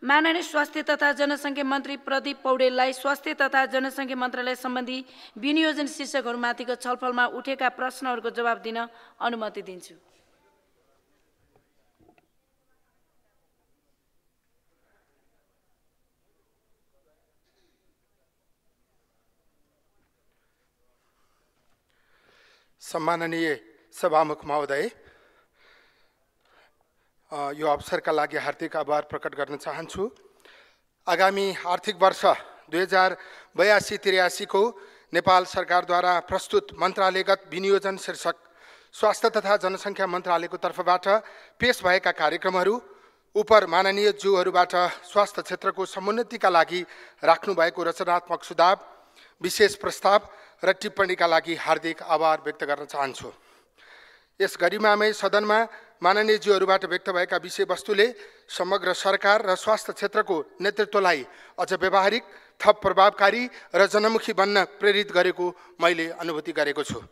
माननीय स्वास्थ्य तथा जनसङ्ख्या मन्त्री प्रदीप पौडेललाई स्वास्थ्य तथा जनसङ्ख्या मन्त्रालय सम्बन्धी विनियोजन शीर्षकहरूमाथिको छलफलमा उठेका प्रश्नहरूको जवाब दिन अनुमति दिन्छु। सम्माननीय सभामुख महोदय, यो अवसरका लागि हार्दिक आभार प्रकट गर्न चाहन्छु। आगामी आर्थिक वर्ष 2082-83 को नेपाल सरकारद्वारा प्रस्तुत मन्त्रालयगत विनियोजन शीर्षक स्वास्थ्य तथा जनसङ्ख्या मन्त्रालयको तर्फबाट पेश भएका कार्यक्रमहरू उपर माननीय ज्यूहरूबाट स्वास्थ्य क्षेत्रको समुन्नतिका लागि राख्नुभएको रचनात्मक सुझाव, विशेष प्रस्ताव र टिप्पणीका लागि हार्दिक आभार व्यक्त गर्न चाहन्छु। यस गरिमामय सदनमा माननीय ज्यूहरूबाट व्यक्त भएका विषयवस्तुले समग्र सरकार र स्वास्थ्य क्षेत्रको नेतृत्वलाई अझ व्यावहारिक, थप प्रभावकारी र जनमुखी बन्न प्रेरित गरेको मैले अनुभूति गरेको छु।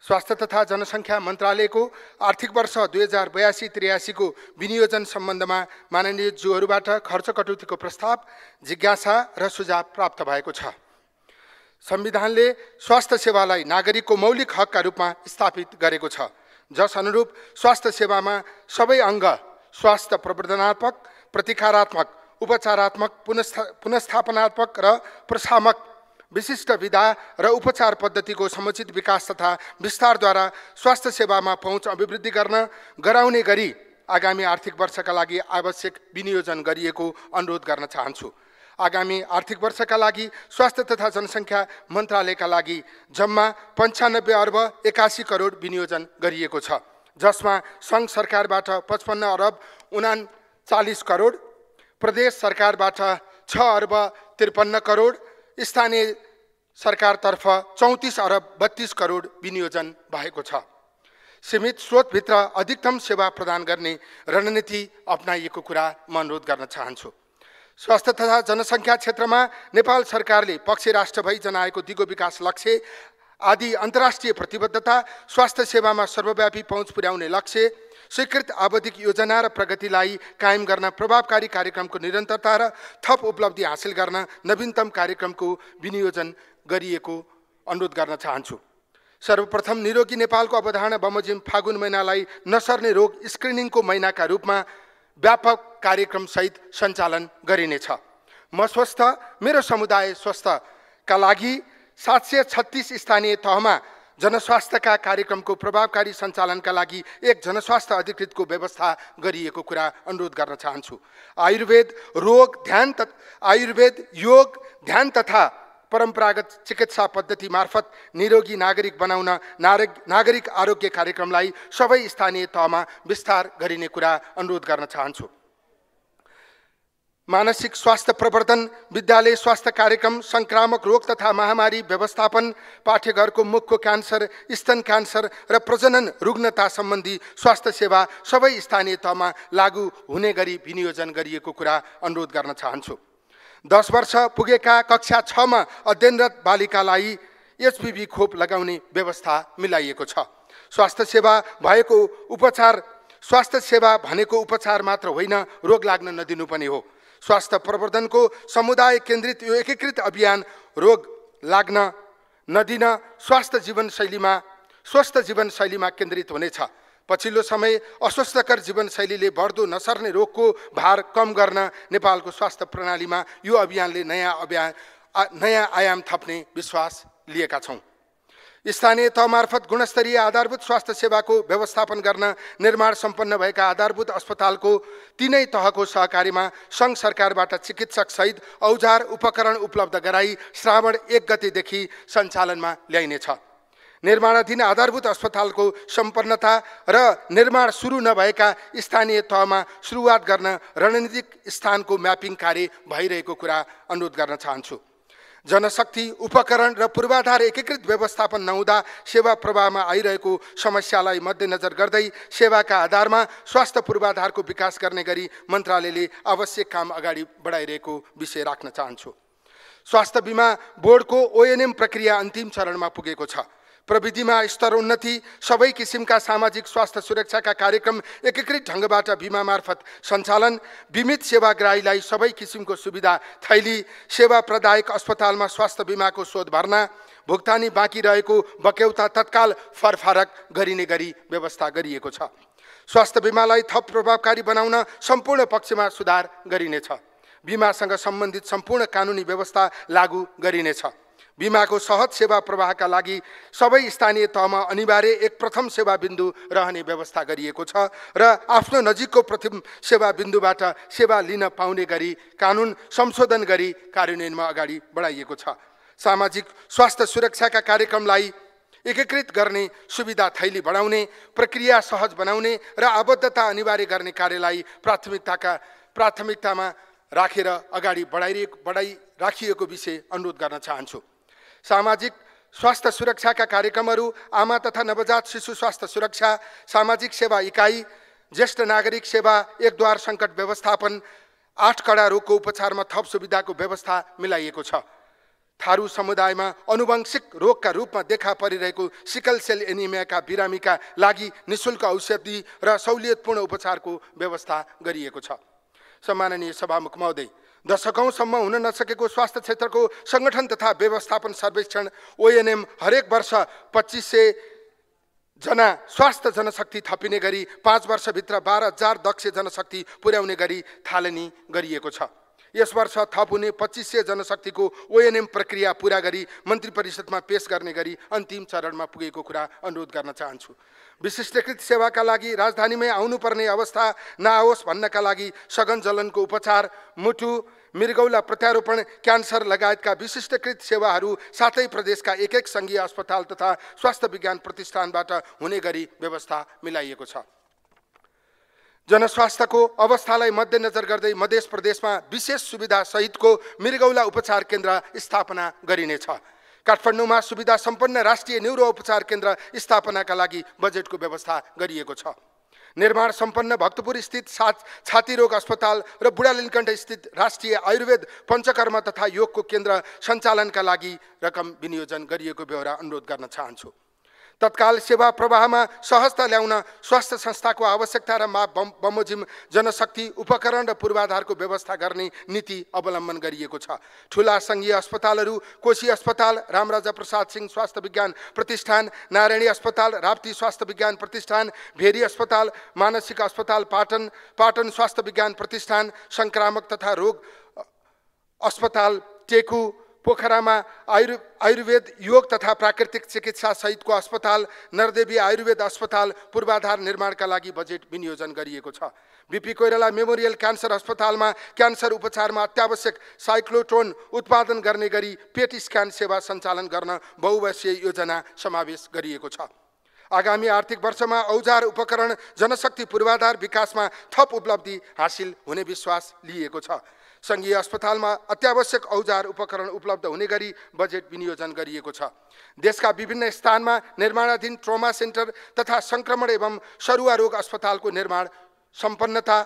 स्वास्थ्य तथा जनसङ्ख्या मन्त्रालयको आर्थिक वर्ष 2082-83 को विनियोजन सम्बन्धमा माननीय ज्यूहरूबाट खर्च कटौतीको प्रस्ताव, जिज्ञासा र सुझाव प्राप्त भएको छ। संविधानले स्वास्थ्य सेवालाई नागरिकको मौलिक हकका रूपमा स्थापित गरेको छ, जस अनुरूप स्वास्थ्य सेवामा सबै अङ्ग स्वास्थ्य प्रवर्धनात्मक, प्रतिकारात्मक, उपचारात्मक, पुनस्थापनात्मक र प्रशामक विशिष्ट विधा र उपचार पद्धतिको समुचित विकास तथा विस्तारद्वारा स्वास्थ्य सेवामा पहुँच अभिवृद्धि गराउने गरी आगामी आर्थिक वर्षका लागि आवश्यक विनियोजन गरिएको अनुरोध गर्न चाहन्छु। आगामी आर्थिक वर्षका लागि स्वास्थ्य तथा जनसङ्ख्या मन्त्रालयका लागि जम्मा 95 अर्ब 81 करोड विनियोजन गरिएको छ, जसमा सङ्घ सरकारबाट 55 अर्ब 39 करोड, प्रदेश सरकारबाट 6 अर्ब 53 करोड, स्थानीय सरकारतर्फ 34 अर्ब 32 करोड विनियोजन भएको छ। सीमित स्रोतभित्र अधिकतम सेवा प्रदान गर्ने रणनीति अपनाइएको कुरा म अनुरोध गर्न चाहन्छु। स्वास्थ्य तथा जनसङ्ख्या क्षेत्रमा नेपाल सरकारले पक्ष राष्ट्र भई जनाएको दिगो विकास लक्ष्य आदि अन्तर्राष्ट्रिय प्रतिबद्धता, स्वास्थ्य सेवामा सर्वव्यापी पहुँच पुर्याउने लक्ष्य, स्वीकृत आवधिक योजना र प्रगतिलाई कायम गर्न प्रभावकारी कार्यक्रमको निरन्तरता र थप उपलब्धि हासिल गर्न नवीनतम कार्यक्रमको विनियोजन गरिएको अनुरोध गर्न चाहन्छु। सर्वप्रथम निरोगी नेपालको अवधारणा बमोजिम फागुन महिनालाई नसर्ने रोग स्क्रिनिङको महिनाका रूपमा व्यापक कार्यक्रम सहित सञ्चालन गरिनेछ। म स्वस्थ, मेरो समुदाय स्वस्थका लागि 736 स्थानीय तहमा जनस्वास्थ्यका कार्यक्रमको प्रभावकारी सञ्चालनका लागि एक जनस्वास्थ्य अधिकृतको व्यवस्था गरिएको कुरा अनुरोध गर्न चाहन्छु। आयुर्वेद योग, ध्यान तथा परम्परागत चिकित्सा पद्धति मार्फत निरोगी नागरिक बनाउन नागरिक आरोग्य कार्यक्रमलाई सबै स्थानीय तहमा विस्तार गरिने कुरा अनुरोध गर्न चाहन्छु। मानसिक स्वास्थ्य प्रवर्धन, विद्यालय स्वास्थ्य कार्यक्रम, संक्रामक रोग तथा महामारी व्यवस्थापन, पाठ्यघरको मुखको क्यान्सर, स्तन क्यान्सर र प्रजनन रुग्णता सम्बन्धी स्वास्थ्य सेवा सबै स्थानीय तहमा लागू हुने गरी विनियोजन गरिएको कुरा अनुरोध गर्न चाहन्छु। 10 वर्ष पुगेका कक्षा 6 मा अध्ययनरत बालिकालाई एचपीभी खोप लगाउने व्यवस्था मिलाइएको छ। स्वास्थ्य सेवा भनेको उपचार मात्र होइन, रोग लाग्न नदिनु पनि हो। स्वास्थ्य प्रवर्धनको समुदाय केन्द्रित यो एकीकृत अभियान रोग लाग्न नदिन स्वस्थ जीवनशैलीमा केन्द्रित हुनेछ। पछिल्लो समय अस्वस्थकर जीवनशैलीले बढ्दो नसर्ने रोगको भार कम गर्न नेपालको स्वास्थ्य प्रणालीमा यो अभियानले नयाँ आयाम थप्ने विश्वास लिएका छौँ। स्थानीय तह मार्फत गुणस्तरीय आधारभूत स्वास्थ्य सेवाको व्यवस्थापन गर्न निर्माण सम्पन्न भएका आधारभूत अस्पतालको तीनै तहको सहकारीमा सङ्घ सरकारबाट चिकित्सक सहित औजार उपकरण उपलब्ध गराई श्रावण 1 गतेदेखि सञ्चालनमा ल्याइनेछ। निर्माणाधीन आधारभूत अस्पतालको सम्पन्नता र निर्माण सुरु नभएका स्थानीय तहमा सुरुवात गर्न रणनीतिक स्थानको म्यापिङ कार्य भइरहेको कुरा अनुरोध गर्न चाहन्छु। जनशक्ति, उपकरण र पूर्वाधार एकीकृत व्यवस्थापन नहुँदा सेवा प्रवाहमा आइरहेको समस्यालाई मध्यनजर गर्दै सेवाका आधारमा स्वास्थ्य पूर्वाधारको विकास गर्ने गरी मन्त्रालयले आवश्यक काम अगाडि बढाइरहेको विषय राख्न चाहन्छु। स्वास्थ्य बीमा बोर्डको ओएनएम प्रक्रिया अन्तिम चरणमा पुगेको छ। प्रविधिमा स्तरोन्नति, सबै किसिमका सामाजिक स्वास्थ्य सुरक्षाका कार्यक्रम एकीकृत ढङ्गबाट बिमा मार्फत सञ्चालन, बीमित सेवाग्राहीलाई सबै किसिमको सुविधा थैली, सेवा प्रदायक अस्पतालमा स्वास्थ्य बिमाको शोध भर्ना, भुक्तानी बाँकी रहेको बक्यौता तत्काल फरफारक गरिने गरी व्यवस्था गरिएको छ। स्वास्थ्य बिमालाई थप प्रभावकारी बनाउन सम्पूर्ण पक्षमा सुधार गरिनेछ। बिमासँग सम्बन्धित सम्पूर्ण कानुनी व्यवस्था लागू गरिनेछ। बिमाको सहज सेवा प्रवाहका लागि सबै स्थानीय तहमा अनिवार्य एक प्रथम सेवा बिन्दु रहने व्यवस्था गरिएको छ र आफ्नो नजिकको प्रथम सेवा बिन्दुबाट सेवा लिन पाउने गरी कानुन संशोधन गरी कार्यान्वयनमा अगाडि बढाइएको छ। सामाजिक स्वास्थ्य सुरक्षाका कार्यक्रमलाई एकीकृत गर्ने, सुविधा थैली बढाउने, प्रक्रिया सहज बनाउने र आबद्धता अनिवार्य गर्ने कार्यलाई प्राथमिकतामा राखेर अगाडि बढाइराखिएको विषय अनुरोध गर्न चाहन्छु। सामाजिक स्वास्थ्य सुरक्षाका कार्यक्रमहरू आमा तथा नवजात शिशु स्वास्थ्य सुरक्षा, सामाजिक सेवा इकाइ, ज्येष्ठ नागरिक सेवा, एकद्वार सङ्कट व्यवस्थापन, 8 कडा रोगको उपचारमा थप सुविधाको व्यवस्था मिलाइएको छ। थारू समुदायमा आनुवंशिक रोगका रूपमा देखा परिरहेको सिकल सेल एनिमियाका बिरामीका लागि निःशुल्क औषधि र सहुलियतपूर्ण उपचारको व्यवस्था गरिएको छ। सम्माननीय सभामुख महोदय, दशकौँसम्म हुन नसकेको स्वास्थ्य क्षेत्रको सङ्गठन तथा व्यवस्थापन सर्वेक्षण ONM हरेक वर्ष 2500 जना स्वास्थ्य जनशक्ति थपिने गरी 5 वर्षभित्र 12,000 दक्ष जनशक्ति पुर्याउने गरी थालनी गरिएको छ। यस वर्ष थप हुने 2500 जनशक्तिको ONM प्रक्रिया पूरा गरी मन्त्री परिषदमा पेश गर्ने गरी अन्तिम चरणमा पुगेको कुरा अनुरोध गर्न चाहन्छु। विशिष्टकृत सेवाका लागि राजधानीमै आउनुपर्ने अवस्था नआओस् भन्नका लागि सघन जलनको उपचार, मुटु, मृगौला प्रत्यारोपण, क्यान्सर लगायतका विशिष्टकृत सेवाहरू साथै प्रदेशका एक सङ्घीय अस्पताल तथा स्वास्थ्य विज्ञान प्रतिष्ठानबाट हुने गरी व्यवस्था मिलाइएको छ। जनस्वास्थ्यको अवस्थालाई मध्यनजर गर्दै मध्य प्रदेशमा विशेष सुविधा सहितको मृगौला उपचार केन्द्र स्थापना गरिनेछ। काठमाडौँमा सुविधा सम्पन्न राष्ट्रिय न्यूरो उपचार केन्द्र स्थापनाका लागि बजेटको व्यवस्था गरिएको छ। निर्माण सम्पन्न भक्तपुर स्थित छाती रोग अस्पताल र बुढालिनकण्ठ स्थित राष्ट्रिय आयुर्वेद पञ्चकर्म तथा योगको केन्द्र सञ्चालनका लागि रकम विनियोजन गरिएको बेहोरा अनुरोध गर्न चाहन्छु। तत्काल सेवा प्रवाहमा सहजता ल्याउन स्वास्थ्य संस्थाको आवश्यकता र बमोजिम जनशक्ति, उपकरण र पूर्वाधारको व्यवस्था गर्ने नीति अवलम्बन गरिएको छ। ठुला सङ्घीय अस्पतालहरू कोशी अस्पताल, रामराजा प्रसाद सिंह स्वास्थ्य विज्ञान प्रतिष्ठान, नारायणी अस्पताल, राप्ती स्वास्थ्य विज्ञान प्रतिष्ठान, भेरी अस्पताल, मानसिक अस्पताल पाटन स्वास्थ्य विज्ञान प्रतिष्ठान, सङ्क्रामक तथा रोग अस्पताल टेकु, पोखरामा आयुर्वेद योग तथा प्राकृतिक चिकित्सा सहितको अस्पताल, नरदेवी आयुर्वेद अस्पताल पूर्वाधार निर्माणका लागि बजेट विनियोजन गरिएको छ। बीपी कोइराला मेमोरियल क्यान्सर अस्पतालमा क्यान्सर उपचारमा अत्यावश्यक साइक्लोट्रोन उत्पादन गर्ने गरी पेट स्क्यान सेवा सञ्चालन गर्न बहुवर्षीय योजना समावेश गरिएको छ। आगामी आर्थिक वर्षमा औजार उपकरण जनशक्ति पूर्वाधार विकासमा थप उपलब्धि हासिल हुने विश्वास लिएको छ। सङ्घीय अस्पतालमा अत्यावश्यक औजार उपकरण उपलब्ध हुने गरी बजेट विनियोजन गरिएको छ। देशका विभिन्न स्थानमा निर्माणाधीन ट्रोमा सेन्टर तथा सङ्क्रमण एवं सरुवा रोग अस्पतालको निर्माण सम्पन्नता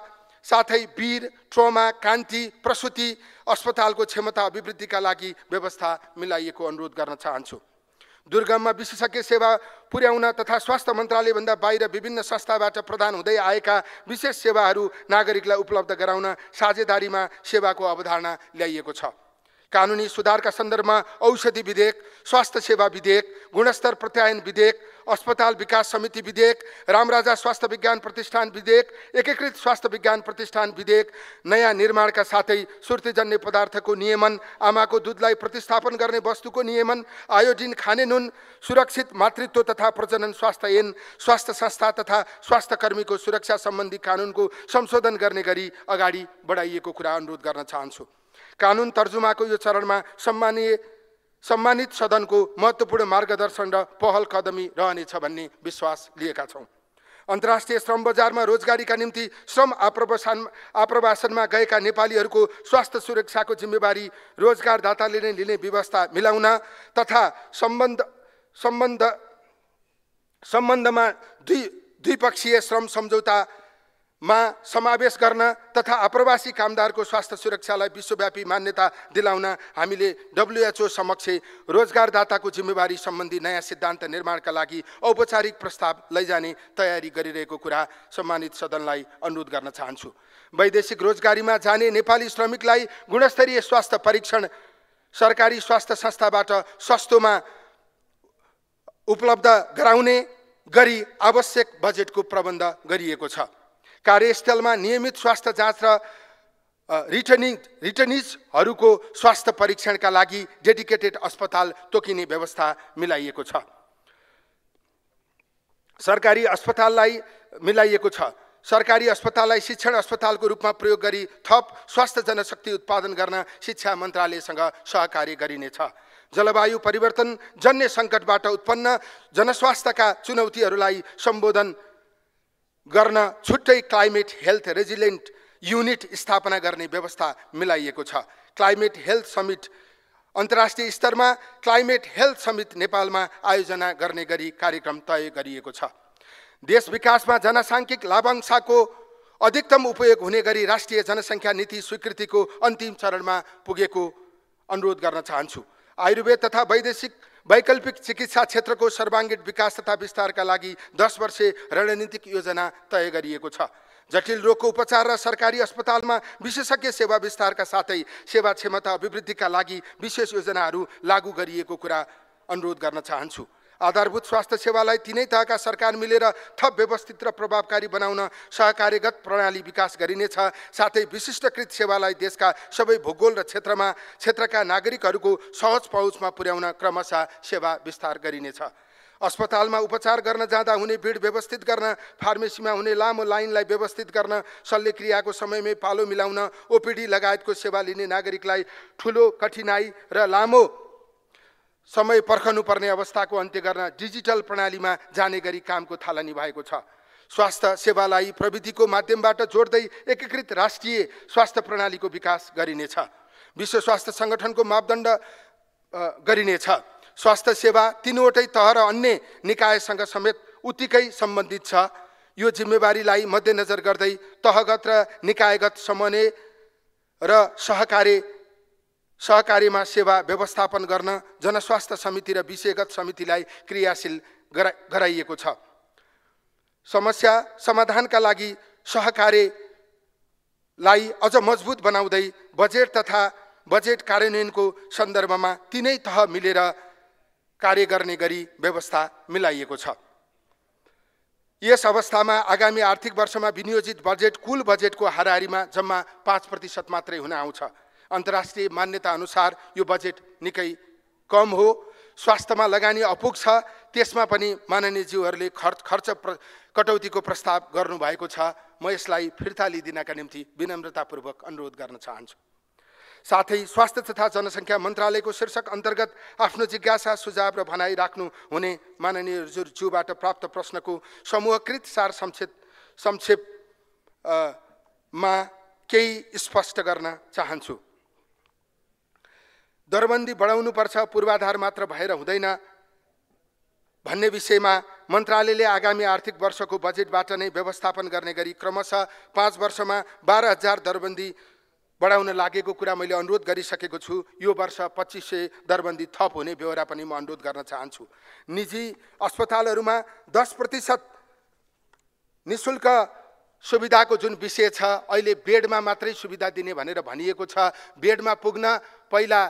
साथै वीर, ट्रोमा, कान्ति, प्रसुति अस्पतालको क्षमता अभिवृद्धिका लागि व्यवस्था मिलाइएको अनुरोध गर्न चाहन्छु। दुर्गममा विशेषज्ञ सेवा पुर्याउन तथा स्वास्थ्य मन्त्रालयभन्दा बाहिर विभिन्न संस्थाबाट प्रदान हुँदै आएका विशेष सेवाहरू नागरिकलाई उपलब्ध गराउन साझेदारीमा सेवाको अवधारणा ल्याइएको छ। कानुनी सुधारका सन्दर्भमा औषधि विधेयक, स्वास्थ्य सेवा विधेयक, गुणस्तर प्रत्यायन विधेयक, अस्पताल विकास समिति विधेयक, रामराजा स्वास्थ्य विज्ञान प्रतिष्ठान विधेयक, एकीकृत स्वास्थ्य विज्ञान प्रतिष्ठान विधेयक, नयाँ निर्माणका साथै सुर्तीजन्य पदार्थको नियमन, आमाको दुधलाई प्रतिस्थापन गर्ने वस्तुको नियमन, आयोडिन खाने नुन, सुरक्षित मातृत्व तथा प्रजनन स्वास्थ्य ऐन, स्वास्थ्य संस्था तथा स्वास्थ्य कर्मीको सुरक्षा सम्बन्धी कानुनको संशोधन गर्ने गरी अगाडि बढाइएको कुरा अनुरोध गर्न चाहन्छु। कानुन तर्जुमाको यो चरणमा सम्मानित सदनको महत्त्वपूर्ण मार्गदर्शन र पहल कदमी रहनेछ भन्ने विश्वास लिएका छौँ। अन्तर्राष्ट्रिय श्रम बजारमा रोजगारीका निम्ति श्रम आप्रवासनमा गएका नेपालीहरूको स्वास्थ्य सुरक्षाको जिम्मेवारी रोजगारदाताले नै लिने व्यवस्था मिलाउन तथा सम्बन्धमा द्विपक्षीय श्रम सम्झौता समावेश गर्न तथा आप्रवासी कामदारको स्वास्थ्य सुरक्षालाई विश्वव्यापी मान्यता दिलाउन हामीले WHO समक्ष रोजगारदाताको जिम्मेवारी सम्बन्धी नयाँ सिद्धान्त निर्माणका लागि औपचारिक प्रस्ताव लैजाने तयारी गरिरहेको कुरा सम्मानित सदनलाई अनुरोध गर्न चाहन्छु। वैदेशिक रोजगारीमा जाने नेपाली श्रमिकलाई गुणस्तरीय स्वास्थ्य परीक्षण सरकारी स्वास्थ्य संस्थाबाट सस्तोमा उपलब्ध गराउने गरी आवश्यक बजेटको प्रबन्ध गरिएको छ। कार्यस्थलमा नियमित स्वास्थ्य जाँच र रिटर्निजहरूको स्वास्थ्य परीक्षणका लागि डेडिकेटेड अस्पताल तोकिने व्यवस्था मिलाइएको छ। सरकारी अस्पताललाई शिक्षण अस्पतालको रूपमा प्रयोग गरी थप स्वास्थ्य जनशक्ति उत्पादन गर्न शिक्षा मन्त्रालयसँग सहकार्य गरिनेछ। जलवायु परिवर्तन जन्य सङ्कटबाट उत्पन्न जनस्वास्थ्यका चुनौतीहरूलाई सम्बोधन गर्न छुट्टै क्लाइमेट हेल्थ रेजिलेन्ट युनिट स्थापना गर्ने व्यवस्था मिलाइएको छ। क्लाइमेट हेल्थ समिट अन्तर्राष्ट्रिय स्तरमा क्लाइमेट हेल्थ समिट नेपालमा आयोजना गर्ने गरी कार्यक्रम तय गरिएको छ। देश विकासमा जनसाङ्ख्यिक लाभांशको अधिकतम उपयोग हुने गरी राष्ट्रिय जनसङ्ख्या नीति स्वीकृतिको अन्तिम चरणमा पुगेको अनुरोध गर्न चाहन्छु। आयुर्वेद तथा वैकल्पिक चिकित्सा क्षेत्रको सर्वाङ्गीण विकास तथा विस्तारका लागि 10 वर्षे रणनीतिक योजना तय गरिएको छ। जटिल रोगको उपचार र सरकारी अस्पतालमा विशेषज्ञ सेवा विस्तारका साथै सेवा क्षमता अभिवृद्धिका लागि विशेष योजनाहरू लागू गरिएको कुरा अनुरोध गर्न चाहन्छु। आधारभूत स्वास्थ्य सेवालाई तीनै तहका सरकार मिलेर थप व्यवस्थित र प्रभावकारी बनाउन सहकार्यगत प्रणाली विकास गरिनेछ। साथै विशिष्टकृत सेवालाई देशका सबै भूगोल र क्षेत्रका नागरिकहरूको सहज पहुँचमा पुर्याउन क्रमशः सेवा विस्तार गरिनेछ। अस्पतालमा उपचार गर्न जाँदा हुने भिड व्यवस्थित गर्न, फार्मेसीमा हुने लामो लाइनलाई व्यवस्थित गर्न, शल्यक्रियाको समयमै पालो मिलाउन, ओपिडी लगायतको सेवा लिने नागरिकलाई ठुलो कठिनाई र लामो समय पर्खनुपर्ने अवस्थाको अन्त्य गर्न डिजिटल प्रणालीमा जाने गरी कामको थालनी भएको छ। स्वास्थ्य सेवालाई प्रविधिको माध्यमबाट जोड्दै एकीकृत राष्ट्रिय स्वास्थ्य प्रणालीको विकास गरिनेछ। विश्व स्वास्थ्य सङ्गठनको मापदण्ड गरिनेछ। स्वास्थ्य सेवा तीनवटै तह र अन्य निकायसँग समेत उत्तिकै सम्बन्धित छ। यो जिम्मेवारीलाई मध्यनजर गर्दै तहगत र निकायगत समन्वय र सहकार्यमा सेवा व्यवस्थापन गर्न जनस्वास्थ्य समिति र विषयगत समितिलाई क्रियाशील गराइएको छ। समस्या समाधानका लागि सहकार्यलाई अझ मजबुत बनाउँदै बजेट तथा बजेट कार्यान्वयनको सन्दर्भमा तीनै तह मिलेर कार्य गर्ने गरी व्यवस्था मिलाइएको छ। यस अवस्थामा आगामी आर्थिक वर्षमा विनियोजित बजेट कुल बजेटको हाराहारीमा जम्मा 5% मात्रै हुन आउँछ। अन्तर्राष्ट्रिय मान्यता अनुसार यो बजेट निकै कम हो। स्वास्थ्यमा लगानी अपुग छ, त्यसमा पनि माननीयज्यूहरूले खर्च कटौतीको प्रस्ताव गर्नुभएको छ। म यसलाई फिर्ता लिइदिनका निम्ति विनम्रतापूर्वक अनुरोध गर्न चाहन्छु। साथै स्वास्थ्य तथा जनसङ्ख्या मन्त्रालयको शीर्षक अन्तर्गत आफ्नो जिज्ञासा सुझाव र भनाइ राख्नु हुने माननीयज्यूबाट प्राप्त प्रश्नको समूहकृत सार संक्षेपमा केही स्पष्ट गर्न चाहन्छु। दरबन्दी बढाउनुपर्छ, पूर्वाधार मात्र भएर हुँदैन भन्ने विषयमा मन्त्रालयले आगामी आर्थिक वर्षको बजेटबाट नै व्यवस्थापन गर्ने गरी क्रमशः 5 वर्षमा 12,000 दरबन्दी बढाउन लागेको कुरा मैले अनुरोध गरिसकेको छु। यो वर्ष 2500 दरबन्दी थप हुने बेहोरा पनि म अनुरोध गर्न चाहन्छु। निजी अस्पतालहरूमा 10% निःशुल्क सुविधाको जुन विषय छ, अहिले बेडमा मात्रै सुविधा दिने भनेर भनिएको छ। बेडमा पुग्न पहिला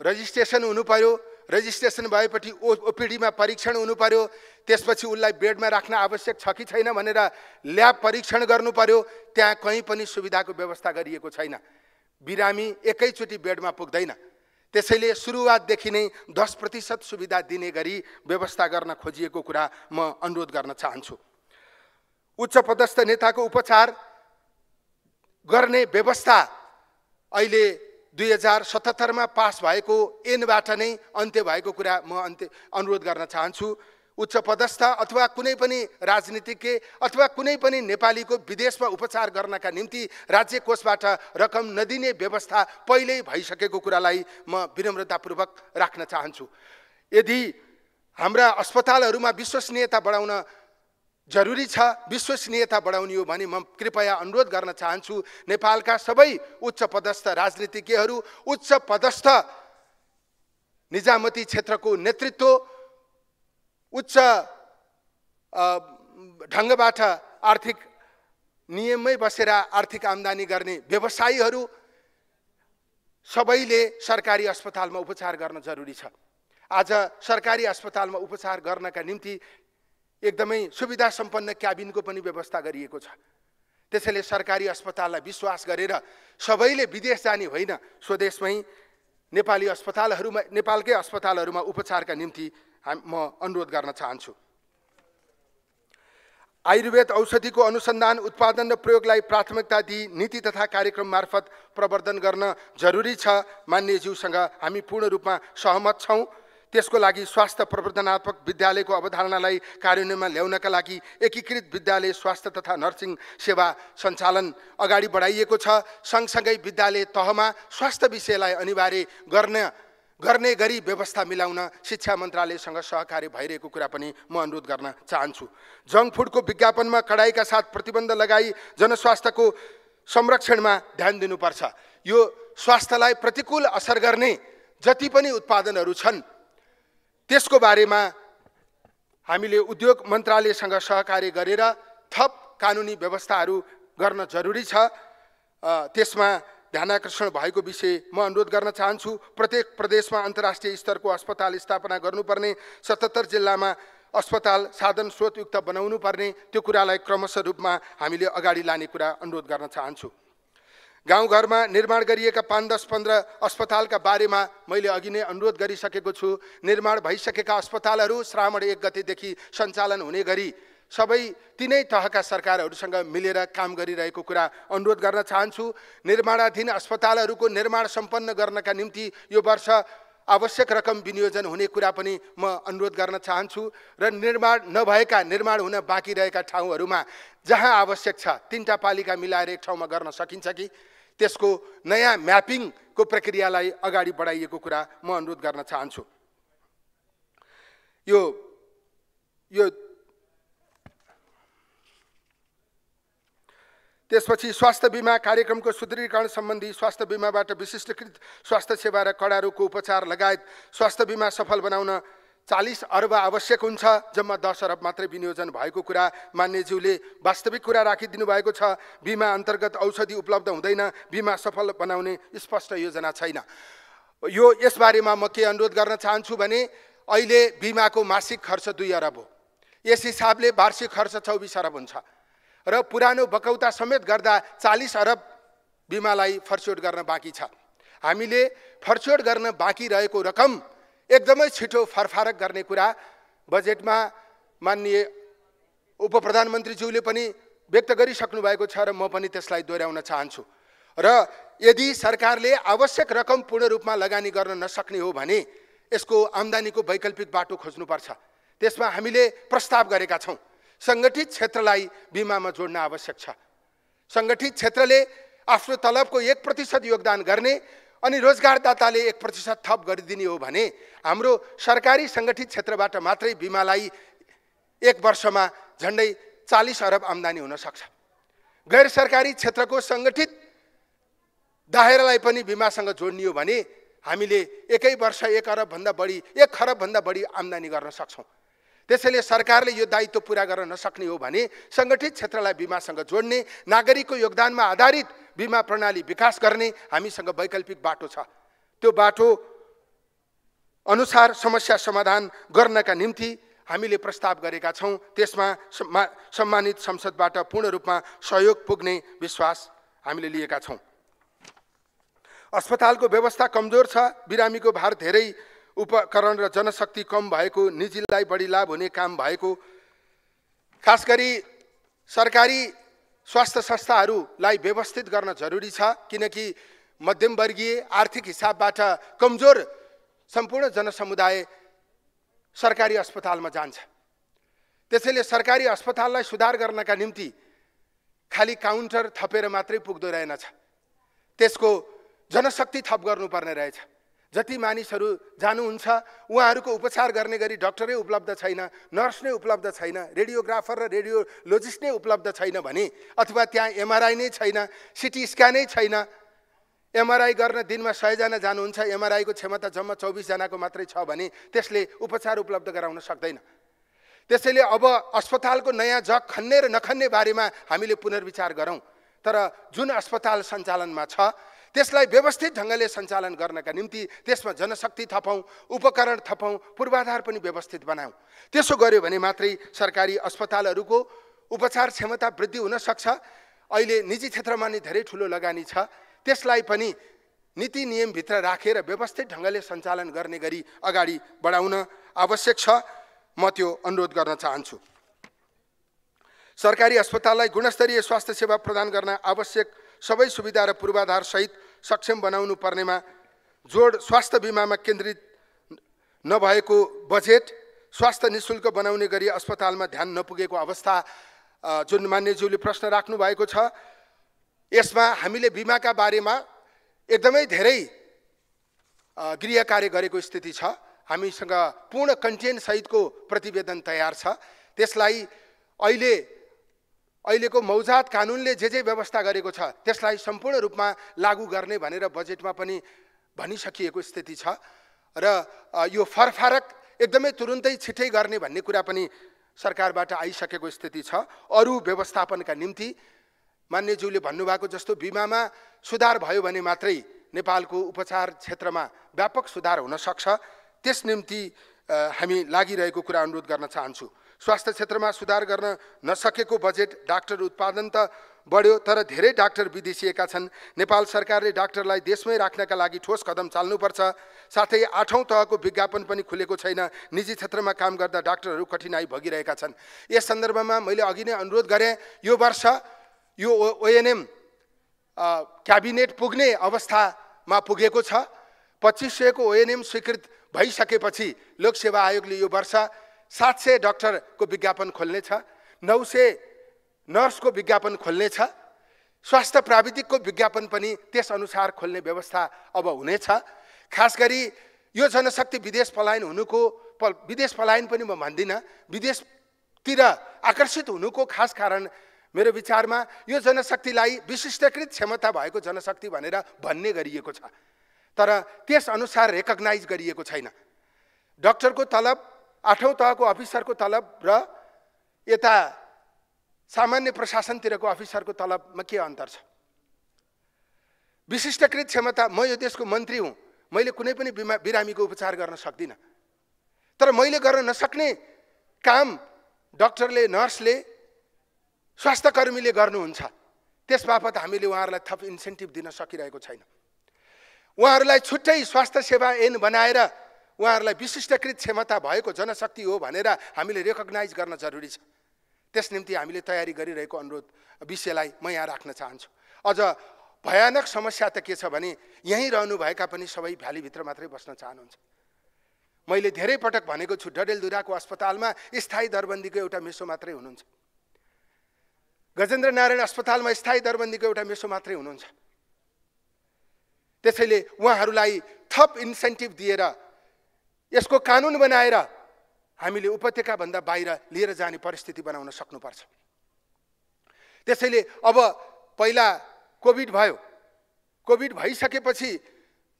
रजिस्ट्रेसन हुनु पर्यो, रजिस्ट्रेसन भएपछि ओपिडीमा परीक्षण हुनु पर्यो, त्यसपछि उसलाई बेडमा राख्न आवश्यक छ कि छैन भनेर ल्याब परीक्षण गर्नु पर्यो। त्यहाँ कहीँ पनि सुविधाको व्यवस्था गरिएको छैन। बिरामी एकैचोटि बेडमा पुग्दैन। त्यसैले सुरुवातदेखि नै 10% सुविधा दिने गरी व्यवस्था गर्न खोजिएको कुरा म अनुरोध गर्न चाहन्छु। उच्च पदस्थ नेताको उपचार गर्ने व्यवस्था अहिले 2077 मा पास भएको ऐनबाट नै अन्त्य भएको कुरा म अनुरोध गर्न चाहन्छु। उच्च पदस्थ अथवा कुनै पनि राजनीतिज्ञ अथवा कुनै पनि नेपालीको विदेशमा उपचार गर्नका निम्ति राज्य कोषबाट रकम नदिने व्यवस्था पहिल्यै भइसकेको कुरालाई म विनम्रतापूर्वक राख्न चाहन्छु। यदि हाम्रा अस्पतालहरूमा विश्वसनीयता बढाउन जरुरी छ, विश्वसनीयता बढाउने हो भने म कृपया अनुरोध गर्न चाहन्छु नेपालका सबै उच्च पदस्थ राजनीतिज्ञहरू, उच्च पदस्थ निजामती क्षेत्रको नेतृत्व, उच्च ढङ्गबाट आर्थिक नियममै बसेर आर्थिक आम्दानी गर्ने व्यवसायीहरू सबैले सरकारी अस्पतालमा उपचार गर्न जरुरी छ। आज सरकारी अस्पतालमा उपचार गर्नका निम्ति एकदमै सुविधा सम्पन्न क्याबिनको पनि व्यवस्था गरिएको छ। त्यसैले सरकारी अस्पताललाई विश्वास गरेर सबैले विदेश जाने होइन, स्वदेशमै नेपालकै अस्पतालहरूमा उपचारका निम्ति म अनुरोध गर्न चाहन्छु। आयुर्वेद औषधिको अनुसन्धान, उत्पादन र प्रयोगलाई प्राथमिकता दिई नीति तथा कार्यक्रम मार्फत प्रवर्धन गर्न जरुरी छ। मान्यज्यूसँग हामी पूर्ण रूपमा सहमत छौँ। त्यसको लागि स्वास्थ्य प्रवर्धनात्मक विद्यालयको अवधारणालाई कार्यान्वयनमा ल्याउनका लागि एकीकृत विद्यालय स्वास्थ्य तथा नर्सिङ सेवा सञ्चालन अगाडि बढाइएको छ। सँगसँगै विद्यालय तहमा स्वास्थ्य विषयलाई अनिवार्य गर्ने गरी व्यवस्था मिलाउन शिक्षा मन्त्रालयसँग सहकार्य भइरहेको कुरा पनि म अनुरोध गर्न चाहन्छु। जङ्क फुडको विज्ञापनमा कडाइका साथ प्रतिबन्ध लगाई जनस्वास्थ्यको संरक्षणमा ध्यान दिनुपर्छ। यो स्वास्थ्यलाई प्रतिकूल असर गर्ने जति पनि उत्पादनहरू छन् त्यसको बारेमा हामीले उद्योग मन्त्रालयसँग सहकार्य गरेर थप कानुनी व्यवस्थाहरू गर्न जरुरी छ। त्यसमा ध्यानाकर्षण भएको विषय म अनुरोध गर्न चाहन्छु। प्रत्येक प्रदेशमा अन्तर्राष्ट्रिय स्तरको अस्पताल स्थापना गर्नुपर्ने, 77 जिल्लामा अस्पताल साधन स्रोतयुक्त बनाउनु पर्ने, त्यो कुरालाई क्रमशः रूपमा हामीले अगाडि लाने कुरा अनुरोध गर्न चाहन्छु। गाउँघरमा निर्माण गरिएका 5, 10, 15 अस्पतालका बारेमा मैले अघि नै अनुरोध गरिसकेको छु। निर्माण भइसकेका अस्पतालहरू श्रावण 1 गतेदेखि सञ्चालन हुने गरी सबै तिनै तहका सरकारहरूसँग मिलेर काम गरिरहेको कुरा अनुरोध गर्न चाहन्छु। निर्माणाधीन अस्पतालहरूको निर्माण सम्पन्न गर्नका निम्ति यो वर्ष आवश्यक रकम विनियोजन हुने कुरा पनि म अनुरोध गर्न चाहन्छु र निर्माण हुन बाँकी रहेका ठाउँहरूमा जहाँ आवश्यक छ 3टा पालिका मिलाएर एक ठाउँमा गर्न सकिन्छ कि त्यसको नयाँ म्यापिङको प्रक्रियालाई अगाडि बढाइएको कुरा म अनुरोध गर्न चाहन्छु। यो त्यसपछि स्वास्थ्य बीमा कार्यक्रमको सुदृढीकरण सम्बन्धी स्वास्थ्य बीमाबाट विशिष्टकृत स्वास्थ्य सेवा र कडा रोगको उपचार लगायत स्वास्थ्य बीमा सफल बनाउन 40 अर्ब आवश्यक हुन्छ। जम्मा 10 अर्ब मात्रै विनियोजन भएको कुरा मान्यज्यूले वास्तविक कुरा राखिदिनु भएको छ। बीमा अन्तर्गत औषधि उपलब्ध हुँदैन, बीमा सफल बनाउने स्पष्ट योजना छैन। यसबारेमा म के अनुरोध गर्न चाहन्छु भने अहिले बीमाको मासिक खर्च 2 अर्ब हो। यस हिसाबले वार्षिक खर्च 24 अर्ब हुन्छ र पुरानो बकौता समेत गर्दा 40 अर्ब बीमालाई फर्स्योड गर्न बाँकी छ। हामीले फर्स्योड गर्न बाँकी रहेको रकम एकदमै छिटो फरफारक गर्ने कुरा बजेटमा माननीय उपप्रधानमन्त्रीज्यूले पनि व्यक्त गरिसक्नु भएको छ र म पनि त्यसलाई दोहोऱ्याउन चाहन्छु। र यदि सरकारले आवश्यक रकम पूर्ण रूपमा लगानी गर्न नसक्ने हो भने यसको आम्दानीको वैकल्पिक बाटो खोज्नुपर्छ। त्यसमा हामीले प्रस्ताव गरेका छौँ। सङ्गठित क्षेत्रलाई बिमामा जोड्न आवश्यक छ। सङ्गठित क्षेत्रले आफ्नो तलबको 1% योगदान गर्ने अनि रोजगारदाताले 1% थप गरिदिने हो भने हाम्रो सरकारी सङ्गठित क्षेत्रबाट मात्रै बिमालाई 1 वर्षमा झन्डै 40 अर्ब आम्दानी हुन सक्छ। गैर सरकारी क्षेत्रको सङ्गठित दायरालाई पनि बिमासँग जोड्ने हो भने हामीले एकै वर्ष 1 खरबभन्दा बढी आम्दानी गर्न सक्छौँ। त्यसैले सरकारले यो दायित्व पुरा गर्न नसक्ने हो भने सङ्गठित क्षेत्रलाई बिमासँग जोड्ने, नागरिकको योगदानमा आधारित बिमा प्रणाली विकास गर्ने हामीसँग वैकल्पिक बाटो छ। त्यो बाटो अनुसार समस्या समाधान गर्नका निम्ति हामीले प्रस्ताव गरेका छौँ। त्यसमा सम्मानित संसदबाट पूर्ण रूपमा सहयोग पुग्ने विश्वास हामीले लिएका छौँ। अस्पतालको व्यवस्था कमजोर छ। बिरामीको भार धेरै, उपकरण र जनशक्ति कम भएको, निजीलाई बढी लाभ हुने काम भएको, खास गरी सरकारी स्वास्थ्य संस्थाहरूलाई व्यवस्थित गर्न जरुरी छ। किनकि मध्यमवर्गीय आर्थिक हिसाबबाट कमजोर सम्पूर्ण जनसमुदाय सरकारी अस्पतालमा जान्छ। त्यसैले सरकारी अस्पताललाई सुधार गर्नका निम्ति खाली काउन्टर थपेर मात्रै पुग्दो रहेनछ, त्यसको जनशक्ति थप गर्नुपर्ने रहेछ जति मानिसहरू जानुहुन्छ उहाँहरूको उपचार गर्ने गरी डाक्टरै उपलब्ध छैन, नर्स नै उपलब्ध छैन, रेडियोग्राफर र रेडियोलोजिस्ट नै उपलब्ध छैन भने, अथवा त्यहाँ एमआरआई नै छैन, सिटी स्क्यानै छैन, एमआरआई गर्न दिनमा 100 जना जानुहुन्छ, एमआरआईको क्षमता जम्मा 24 जनाको मात्रै छ भने त्यसले उपचार उपलब्ध गराउन सक्दैन। त्यसैले अब अस्पतालको नयाँ जग खन्ने र नखन्ने बारेमा हामीले पुनर्विचार गरौँ। तर जुन अस्पताल सञ्चालनमा छ त्यसलाई व्यवस्थित ढङ्गले सञ्चालन गर्नका निम्ति त्यसमा जनशक्ति थपौँ, उपकरण थपौँ, पूर्वाधार पनि व्यवस्थित बनाऊँ। त्यसो गर्यो भने मात्रै सरकारी अस्पतालहरूको उपचार क्षमता वृद्धि हुन सक्छ। अहिले निजी क्षेत्रमा नि धेरै ठुलो लगानी छ, त्यसलाई पनि नीति नियमभित्र राखेर व्यवस्थित ढङ्गले सञ्चालन गर्ने गरी अगाडि बढाउन आवश्यक छ। म त्यो अनुरोध गर्न चाहन्छु। सरकारी अस्पताललाई गुणस्तरीय स्वास्थ्य सेवा प्रदान गर्न आवश्यक सबै सुविधा र पूर्वाधार सहित सक्षम बनाउनु पर्नेमा जोड, स्वास्थ्य बिमामा केन्द्रित नभएको बजेट, स्वास्थ्य निशुल्क बनाउने गरी अस्पतालमा ध्यान नपुगेको अवस्था जुन मान्यज्यूले प्रश्न राख्नु भएको छ, यसमा हामीले बिमाका बारेमा एकदमै धेरै गृह कार्य गरेको स्थिति छ। हामीसँग पूर्ण कन्टेन्ट सहितको प्रतिवेदन तयार छ। त्यसलाई अहिलेको मौजात कानुनले जे व्यवस्था गरेको छ त्यसलाई सम्पूर्ण रूपमा लागू गर्ने भनेर बजेटमा पनि भनिसकिएको स्थिति छ र यो फरफरक एकदमै तुरुन्तै छिटै गर्ने भन्ने कुरा पनि सरकारबाट आइसकेको स्थिति छ। अरू व्यवस्थापनका निम्ति मान्यज्यूले भन्नुभएको जस्तो बिमामा सुधार भयो भने मात्रै नेपालको उपचार क्षेत्रमा व्यापक सुधार हुन सक्छ। त्यस निम्ति हामी लागिरहेको कुरा अनुरोध गर्न चाहन्छु। स्वास्थ्य क्षेत्रमा सुधार गर्न नसकेको बजेट, डाक्टर उत्पादन त बढ्यो तर धेरै डाक्टर विदेशिएका छन्। नेपाल सरकारले डाक्टरलाई देशमै राख्नका लागि ठोस कदम चाल्नुपर्छ। साथै 8औं तहको विज्ञापन पनि खुलेको छैन। निजी क्षेत्रमा काम गर्दा डाक्टरहरू कठिनाइ भोगिरहेका छन्। यस सन्दर्भमा मैले अघि नै अनुरोध गरेँ, यो वर्ष यो ओएनएम क्याबिनेट पुग्ने अवस्थामा पुगेको छ। 2500 को ओएनएम स्वीकृत भइसकेपछि लोकसेवा आयोगले यो वर्ष 700 डाक्टरको विज्ञापन खोल्नेछ, 900 नर्सको विज्ञापन खोल्नेछ, स्वास्थ्य प्राविधिकको विज्ञापन पनि त्यसअनुसार खोल्ने व्यवस्था अब हुनेछ। खास गरी यो जनशक्ति विदेश पलायन पनि म भन्दिनँ, विदेशतिर आकर्षित हुनुको खास कारण मेरो विचारमा यो जनशक्तिलाई विशिष्टकृत क्षमता भएको जनशक्ति भनेर भन्ने गरिएको छ, तर त्यस अनुसार रेकग्नाइज गरिएको छैन। डाक्टरको तलब, 8औं तहको अफिसरको तलब र यता सामान्य प्रशासनतिरको अफिसरको तलबमा के अन्तर छ? विशिष्टकृत क्षमता, म यो देशको मन्त्री हुँ, मैले कुनै पनि बिरामीको उपचार गर्न सक्दिनँ, तर मैले गर्न नसक्ने काम डाक्टरले, नर्सले, स्वास्थ्यकर्मीले गर्नुहुन्छ। त्यसबापत हामीले उहाँहरूलाई थप इन्सेन्टिभ दिन सकिरहेको छैन। उहाँहरूलाई छुट्टै स्वास्थ्य सेवा ऐन बनाएर उहाँहरूलाई विशिष्टकृत क्षमता भएको जनशक्ति हो भनेर हामीले रेकग्नाइज गर्न जरुरी छ। त्यस निम्ति हामीले तयारी गरिरहेको विषयलाई म यहाँ राख्न चाहन्छु। अझ भयानक समस्या त के छ भने यहीँ रहनुभएका पनि सबै भ्यालीभित्र मात्रै बस्न चाहनुहुन्छ। मैले धेरै पटक भनेको छु, डडेलधुराको अस्पतालमा स्थायी दरबन्दीको एउटा मेसो मात्रै हुनुहुन्छ, गजेन्द्र नारायण अस्पतालमा स्थायी दरबन्दीको एउटा मेसो मात्रै हुनुहुन्छ। त्यसैले उहाँहरूलाई थप इन्सेन्टिभ दिएर यसको कानुन बनाएर हामीले उपत्यकाभन्दा बाहिर लिएर जाने परिस्थिति बनाउन सक्नुपर्छ। त्यसैले अब पहिला कोभिड भयो, कोभिड भइसकेपछि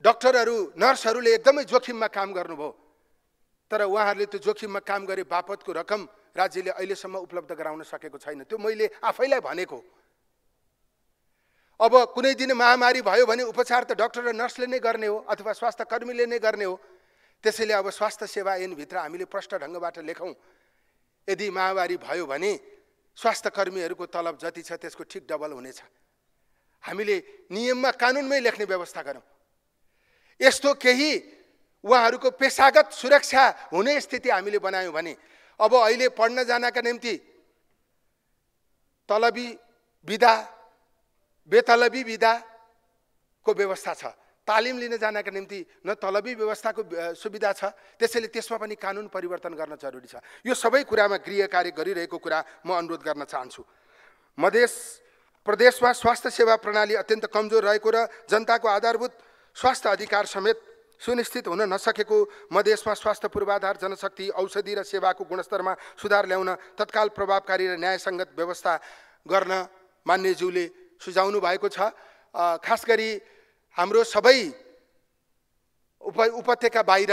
डाक्टरहरू, नर्सहरूले एकदमै जोखिममा काम गर्नुभयो, तर उहाँहरूले त्यो जोखिममा काम गरे बापतको रकम राज्यले अहिलेसम्म उपलब्ध गराउन सकेको छैन। त्यो मैले आफैलाई भनेको। अब कुनै दिन महामारी भयो भने उपचार त डाक्टर र नर्सले नै गर्ने हो अथवा स्वास्थ्य कर्मीले नै गर्ने हो। त्यसैले अब स्वास्थ्य सेवा ऐनभित्र हामीले प्रष्ट ढङ्गबाट लेखौँ, यदि महामारी भयो भने स्वास्थ्य कर्मीहरूको तलब जति छ त्यसको ठिक डबल हुनेछ। हामीले नियममा, कानुनमै लेख्ने व्यवस्था गरौँ। यस्तो केही उहाँहरूको पेशागत सुरक्षा हुने स्थिति हामीले बनायौँ भने अब अहिले पढ्न जानका निम्ति तलबी विधा, बेतलबी विधाको व्यवस्था छ। तालिम लिन जानका निम्ति न तलबी व्यवस्थाको सुविधा छ। त्यसैले त्यसमा पनि कानुन परिवर्तन गर्न जरुरी छ। यो सबै कुरामा गृह कार्य गरिरहेको कुरा म अनुरोध गर्न चाहन्छु। मध्य प्रदेशमा स्वास्थ्य सेवा प्रणाली अत्यन्त कमजोर रहेको र जनताको आधारभूत स्वास्थ्य अधिकार समेत सुनिश्चित हुन नसकेको मधेसमा स्वास्थ्य पूर्वाधार, जनशक्ति, औषधि र सेवाको गुणस्तरमा सुधार ल्याउन तत्काल प्रभावकारी र न्यायसङ्गत व्यवस्था गर्न मान्यज्यूले सुझाउनु भएको छ। खास गरी हाम्रो सबै उपत्यका बाहिर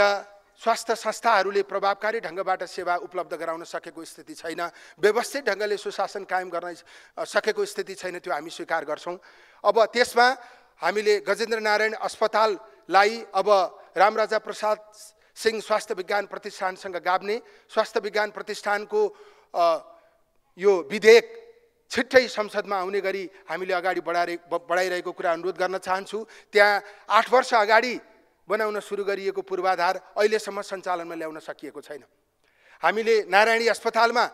स्वास्थ्य संस्थाहरूले प्रभावकारी ढङ्गबाट सेवा उपलब्ध गराउन सकेको स्थिति छैन, व्यवस्थित ढङ्गले सुशासन कायम गर्न सकेको स्थिति छैन, त्यो हामी स्वीकार गर्छौँ। अब त्यसमा हामीले गजेन्द्र नारायण अस्पताललाई अब रामराजा प्रसाद सिंह स्वास्थ्य विज्ञान प्रतिष्ठानसँग गाभ्ने, स्वास्थ्य विज्ञान प्रतिष्ठानको यो विधेयक छिट्टै संसदमा आउने गरी हामीले अगाडि बढाइरहेको कुरा अनुरोध गर्न चाहन्छु। त्यहाँ 8 वर्ष अगाडि बनाउन सुरु गरिएको पूर्वाधार अहिलेसम्म सञ्चालनमा ल्याउन सकिएको छैन। हामीले नारायणी अस्पतालमा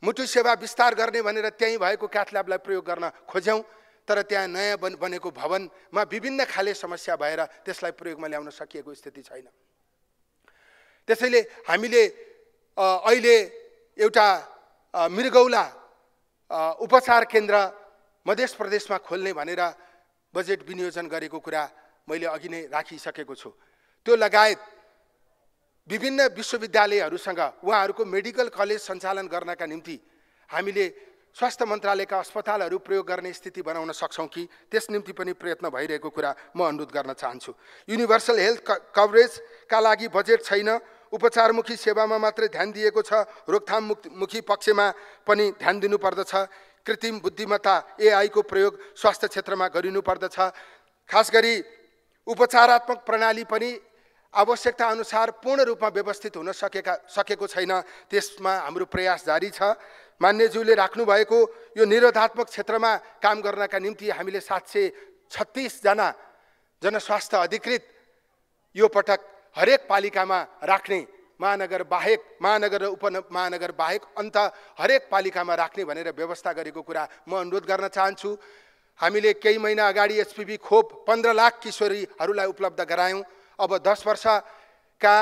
मुटु सेवा विस्तार गर्ने भनेर त्यहीँ भएको क्याथ ल्याबलाई प्रयोग गर्न खोज्यौँ, तर त्यहाँ नयाँ बनेको भवनमा विभिन्न खाले समस्या भएर त्यसलाई प्रयोगमा ल्याउन सकिएको स्थिति छैन। त्यसैले हामीले अहिले एउटा मृगौला उपचार केन्द्र मध्य प्रदेशमा खोल्ने भनेर बजेट विनियोजन गरेको कुरा मैले अघि नै राखिसकेको छु। त्यो लगायत विभिन्न विश्वविद्यालयहरूसँग उहाँहरूको मेडिकल कलेज सञ्चालन गर्नका निम्ति हामीले स्वास्थ्य मन्त्रालयका अस्पतालहरू प्रयोग गर्ने स्थिति बनाउन सक्छौँ कि त्यस निम्ति पनि प्रयत्न भइरहेको कुरा म अनुरोध गर्न चाहन्छु। युनिभर्सल हेल्थ कभरेजका लागि बजेट छैन, उपचारमुखी सेवामा मात्रै ध्यान दिएको छ, रोकथाममुखी पक्षमा पनि ध्यान दिनुपर्दछ। कृत्रिम बुद्धिमत्ता AI को प्रयोग स्वास्थ्य क्षेत्रमा गरिनुपर्दछ। खास गरी उपचारात्मक प्रणाली पनि आवश्यकता अनुसार पूर्ण रूपमा व्यवस्थित हुन सकेको छैन, त्यसमा हाम्रो प्रयास जारी छ। मान्यज्यूले राख्नु भएको यो निरोधात्मक क्षेत्रमा काम गर्नका निम्ति हामीले 736 जना जनस्वास्थ्य अधिकृत यो पटक हरेक पालिकामा राख्ने, महानगर बाहेक, महानगर र उपमहानगर बाहेक अन्त हरेक पालिकामा राख्ने भनेर व्यवस्था गरेको कुरा म अनुरोध गर्न चाहन्छु। हामीले केही महिना अगाडि HPV खोप 15 लाख किशोरीहरूलाई उपलब्ध गरायौँ। अब 10 वर्षका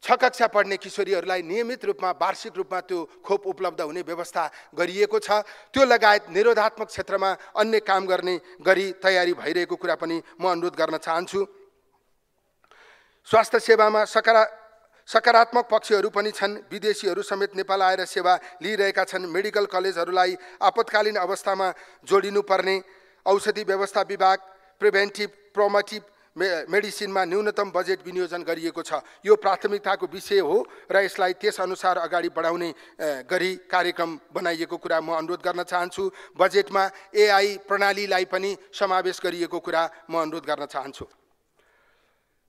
6 कक्षा पढ्ने किशोरीहरूलाई नियमित रूपमा वार्षिक रूपमा त्यो खोप उपलब्ध हुने व्यवस्था गरिएको छ। त्यो लगायत निरोधात्मक क्षेत्रमा अन्य काम गर्ने गरी तयारी भइरहेको कुरा पनि म अनुरोध गर्न चाहन्छु। स्वास्थ्य सेवामा सकारात्मक पक्षहरू पनि छन्। विदेशीहरू समेत नेपाल आएर सेवा लिइरहेका छन्। मेडिकल कलेजहरूलाई आपतकालीन अवस्थामा जोडिनुपर्ने, औषधि व्यवस्था विभाग, प्रिभेन्टिभ प्रोमोटिभ मेडिसिनमा न्यूनतम बजेट विनियोजन गरिएको छ। यो प्राथमिकताको विषय हो र यसलाई त्यसअनुसार अगाडि बढाउने गरी कार्यक्रम बनाइएको कुरा म अनुरोध गर्न चाहन्छु। बजेटमा AI प्रणालीलाई पनि समावेश गरिएको कुरा म अनुरोध गर्न चाहन्छु।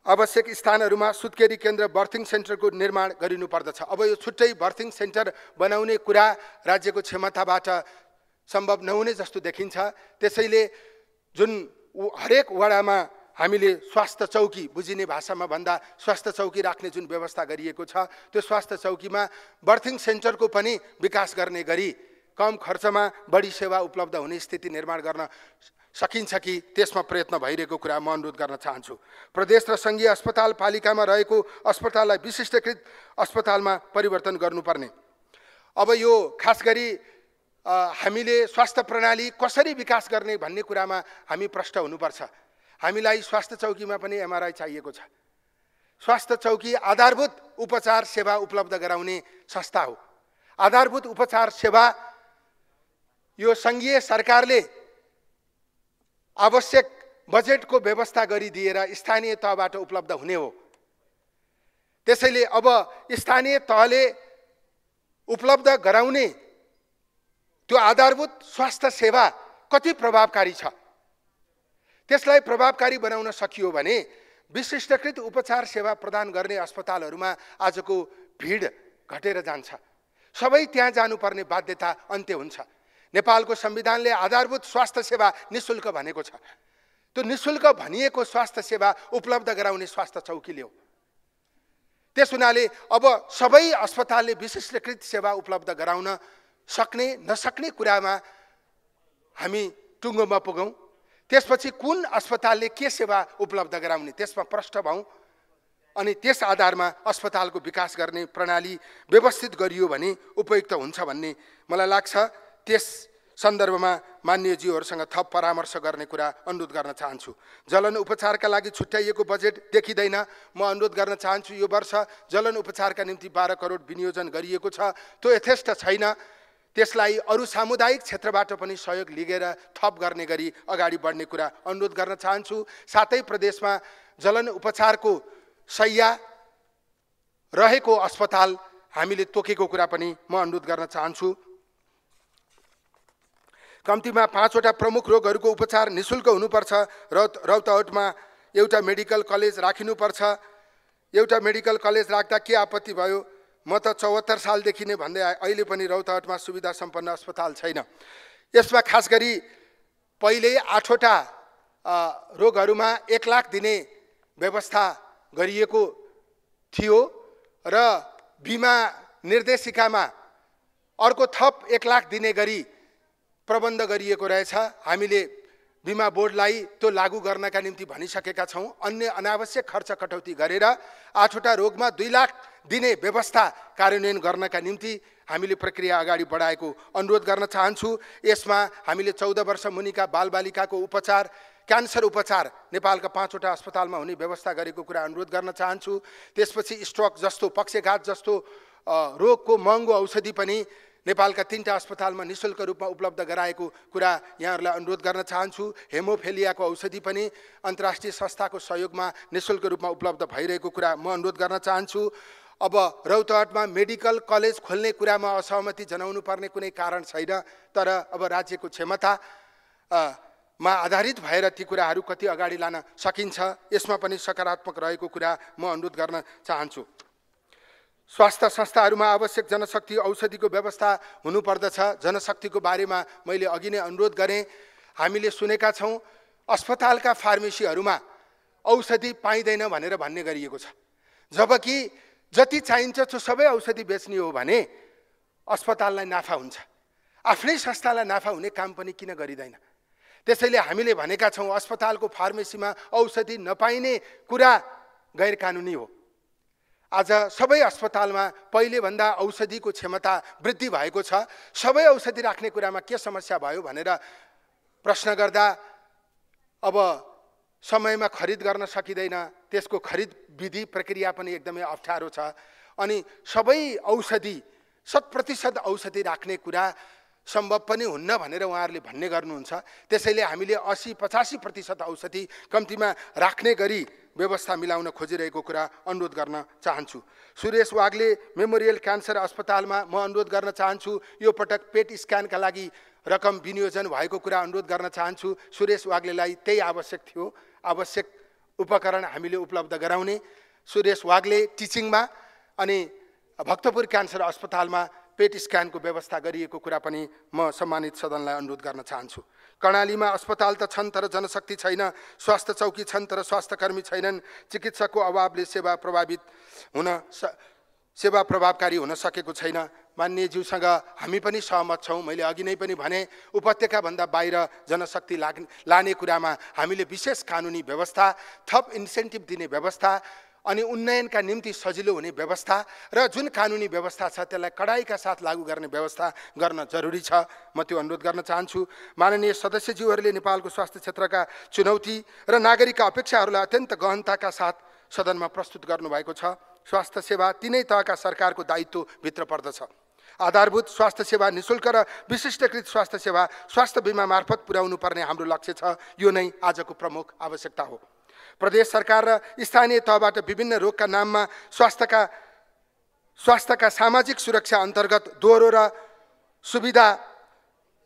आवश्यक स्थानहरूमा सुत्केरी केन्द्र, बर्थिङ सेन्टरको निर्माण गरिनुपर्दछ। अब यो छुट्टै बर्थिङ सेन्टर बनाउने कुरा राज्यको क्षमताबाट सम्भव नहुने जस्तो देखिन्छ। त्यसैले जुन हरेक वडामा हामीले स्वास्थ्य चौकी, बुझिने भाषामा भन्दा स्वास्थ्य चौकी राख्ने जुन व्यवस्था गरिएको छ, त्यो स्वास्थ्य चौकीमा बर्थिङ सेन्टरको पनि विकास गर्ने गरी कम खर्चमा बढी सेवा उपलब्ध हुने स्थिति निर्माण गर्न सकिन्छ कि त्यसमा प्रयत्न भइरहेको कुरा म अनुरोध गर्न चाहन्छु। प्रदेश र सङ्घीय अस्पताल पालिकामा रहेको अस्पताललाई विशिष्टकृत अस्पतालमा परिवर्तन गर्नुपर्ने। अब यो खास गरी हामीले स्वास्थ्य प्रणाली कसरी विकास गर्ने भन्ने कुरामा हामी प्रष्ट हुनुपर्छ। हामीलाई स्वास्थ्य चौकीमा पनि MRI चाहिएको छ। स्वास्थ्य चौकी आधारभूत उपचार सेवा उपलब्ध गराउने संस्था हो। आधारभूत उपचार सेवा यो सङ्घीय सरकारले आवश्यक बजेटको व्यवस्था गरिदिएर स्थानीय तहबाट उपलब्ध हुने हो। त्यसैले अब स्थानीय तहले उपलब्ध गराउने त्यो आधारभूत स्वास्थ्य सेवा कति प्रभावकारी छ, त्यसलाई प्रभावकारी बनाउन सकियो भने विशिष्टकृत उपचार सेवा प्रदान गर्ने अस्पतालहरूमा आजको भिड घटेर जान्छ। सबै त्यहाँ जानुपर्ने बाध्यता अन्त्य हुन्छ। नेपालको संविधानले आधारभूत स्वास्थ्य सेवा निःशुल्क भनेको छ। त्यो निःशुल्क भनिएको स्वास्थ्य सेवा उपलब्ध गराउने स्वास्थ्य चौकीले हो। त्यस हुनाले अब सबै अस्पतालले विशिष्टकृत सेवा उपलब्ध गराउन सक्ने नसक्ने कुरामा हामी टुङ्गोमा पुगौँ। त्यसपछि कुन अस्पतालले के सेवा उपलब्ध गराउने त्यसमा प्रष्ट भौँ अनि त्यस आधारमा अस्पतालको विकास गर्ने प्रणाली व्यवस्थित गरियो भने उपयुक्त हुन्छ भन्ने मलाई लाग्छ। त्यस सन्दर्भमा माननीयज्यूहरूसँग थप परामर्श गर्ने कुरा अनुरोध गर्न चाहन्छु। जलन उपचारका लागि छुट्याइएको बजेट देखिँदैन। म अनुरोध गर्न चाहन्छु यो वर्ष जलन उपचारका निम्ति 12 करोड विनियोजन गरिएको छ, त्यो यथेष्ट छैन। त्यसलाई अरू सामुदायिक क्षेत्रबाट पनि सहयोग लिएर थप गर्ने गरी अगाडि बढ्ने कुरा अनुरोध गर्न चाहन्छु। साथै प्रदेशमा जलन उपचारको शैय्या रहेको अस्पताल हामीले तोकेको कुरा पनि म अनुरोध गर्न चाहन्छु। कम्तीमा 5 वटा प्रमुख रोगहरूको उपचार निःशुल्क हुनुपर्छ। रौतहटमा एउटा मेडिकल कलेज राखिनुपर्छ। एउटा मेडिकल कलेज राख्दा के आपत्ति भयो? म त 74 सालदेखि नै भन्दै आए, अहिले पनि रौतहटमा सुविधा सम्पन्न अस्पताल छैन। यसमा खास गरी पहिले 8 वटा रोगहरूमा 1 लाख दिने व्यवस्था गरिएको थियो र बिमा निर्देशिकामा अर्को थप 1 लाख दिने गरी प्रबन्ध गरिएको रहेछ। हामीले बिमा बोर्डलाई त्यो लागू गर्नका निम्ति भनिसकेका छौँ। अन्य अनावश्यक खर्च कटौती गरेर 8 वटा रोगमा 2 लाख दिने व्यवस्था कार्यान्वयन गर्नका निम्ति हामीले प्रक्रिया अगाडि बढाएको अनुरोध गर्न चाहन्छु। यसमा हामीले 14 वर्ष मुनिका बालबालिकाको उपचार, क्यान्सर उपचार नेपालका 5 वटा अस्पतालमा हुने व्यवस्था गरेको कुरा अनुरोध गर्न चाहन्छु। त्यसपछि स्ट्रोक जस्तो, पक्षघात जस्तो रोगको महँगो औषधि पनि नेपालका 3 अस्पतालमा निःशुल्क रूपमा उपलब्ध गराएको कुरा यहाँहरूलाई अनुरोध गर्न चाहन्छु। हेमोफेलियाको औषधि पनि अन्तर्राष्ट्रिय संस्थाको सहयोगमा निःशुल्क रूपमा उपलब्ध भइरहेको कुरा म अनुरोध गर्न चाहन्छु। अब रौतहटमा मेडिकल कलेज खोल्ने कुरामा असहमति जनाउनु पर्ने कुनै कारण छैन, तर अब राज्यको क्षमता मा आधारित भएर ती कुराहरू कति अगाडि लान सकिन्छ यसमा पनि सकारात्मक रहेको कुरा म अनुरोध गर्न चाहन्छु। स्वास्थ्य संस्थाहरूमा आवश्यक जनशक्ति औषधिको व्यवस्था हुनुपर्दछ। जनशक्तिको बारेमा मैले अघि नै अनुरोध गरेँ। हामीले सुनेका छौँ अस्पतालका फार्मेसीहरूमा औषधि पाइँदैन भनेर भन्ने गरिएको छ, जबकि जति चाहिन्छ त्यो सबै औषधि बेच्ने हो भने अस्पताललाई नाफा हुन्छ। आफ्नै संस्थालाई नाफा हुने काम पनि किन गरिँदैन? त्यसैले हामीले भनेका छौँ अस्पतालको फार्मेसीमा औषधि नपाइने कुरा गैर कानुनी हो। आज सबै अस्पतालमा पहिलेभन्दा औषधिको क्षमता वृद्धि भएको छ। सबै औषधि राख्ने कुरामा के समस्या भयो भनेर प्रश्न गर्दा अब समयमा खरिद गर्न सकिँदैन, त्यसको खरिद विधि प्रक्रिया पनि एकदमै अप्ठ्यारो छ। अनि सबै औषधि 100% औषधि राख्ने कुरा सम्भव पनि हुन्न भनेर उहाँहरूले भन्ने गर्नुहुन्छ। त्यसैले हामीले 80-85% औषधि कम्तीमा राख्ने गरी व्यवस्था मिलाउन खोजिरहेको कुरा अनुरोध गर्न चाहन्छु। सुरेश वाग्ले मेमोरियल क्यान्सर अस्पतालमा म अनुरोध गर्न चाहन्छु, यो पटक पेट स्क्यानका लागि रकम विनियोजन भएको कुरा अनुरोध गर्न चाहन्छु। सुरेश वाग्लेलाई त्यही आवश्यक थियो, आवश्यक उपकरण हामीले उपलब्ध गराउने। सुरेश वाग्ले टिचिङमा अनि भक्तपुर क्यान्सर अस्पतालमा पेट स्क्यानको व्यवस्था गरिएको कुरा पनि म सम्मानित सदनलाई अनुरोध गर्न चाहन्छु। कर्णालीमा अस्पताल त छन् तर जनशक्ति छैन, स्वास्थ्य चौकी छन् तर स्वास्थ्यकर्मी छैनन्, चिकित्सकको अभावले सेवा प्रभावकारी हुन सकेको छैन। माननीयज्यूसँग हामी पनि सहमत छौँ। मैले अघि नै पनि भने उपत्यकाभन्दा बाहिर जनशक्ति लाने कुरामा हामीले विशेष कानुनी व्यवस्था, थप इन्सेन्टिभ दिने व्यवस्था अनि उन्नयनका निम्ति सजिलो हुने व्यवस्था र जुन कानुनी व्यवस्था छ त्यसलाई कडाइका साथ लागू गर्ने व्यवस्था गर्न जरुरी छ। म त्यो अनुरोध गर्न चाहन्छु। माननीय सदस्यज्यूहरूले नेपालको स्वास्थ्य क्षेत्रका चुनौती र नागरिकका अपेक्षाहरूलाई अत्यन्त गहनताका साथ सदनमा प्रस्तुत गर्नुभएको छ। स्वास्थ्य सेवा तीनै तहका सरकारको दायित्वभित्र पर्दछ। आधारभूत स्वास्थ्य सेवा निःशुल्क र विशिष्टकृत स्वास्थ्य सेवा स्वास्थ्य बिमा मार्फत पुर्याउनु पर्ने हाम्रो लक्ष्य छ। यो नै आजको प्रमुख आवश्यकता हो। प्रदेश सरकार र स्थानीय तहबाट विभिन्न रोगका नाममा स्वास्थ्यका सामाजिक सुरक्षा अन्तर्गत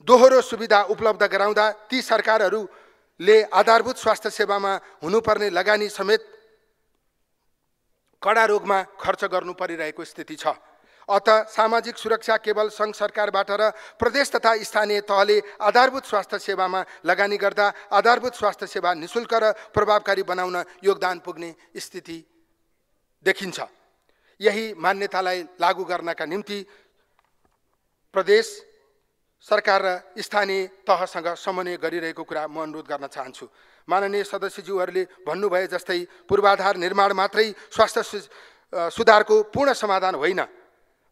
दोहोरो सुविधा उपलब्ध गराउँदा ती सरकारहरूले आधारभूत स्वास्थ्य सेवामा हुनुपर्ने लगानी समेत कडा रोगमा खर्च गर्नु परिरहेको स्थिति छ। अत सामाजिक सुरक्षा केवल सङ्घ सरकारबाट र प्रदेश तथा स्थानीय तहले आधारभूत स्वास्थ्य सेवामा लगानी गर्दा आधारभूत स्वास्थ्य सेवा निःशुल्क र प्रभावकारी बनाउन योगदान पुग्ने स्थिति देखिन्छ। यही मान्यतालाई लागू गर्नका निम्ति प्रदेश सरकार र स्थानीय तहसँग समन्वय गरिरहेको कुरा म अनुरोध गर्न चाहन्छु। माननीय सदस्यज्यूहरूले भन्नुभए जस्तै पूर्वाधार निर्माण मात्रै स्वास्थ्य सुधारको पूर्ण समाधान होइन।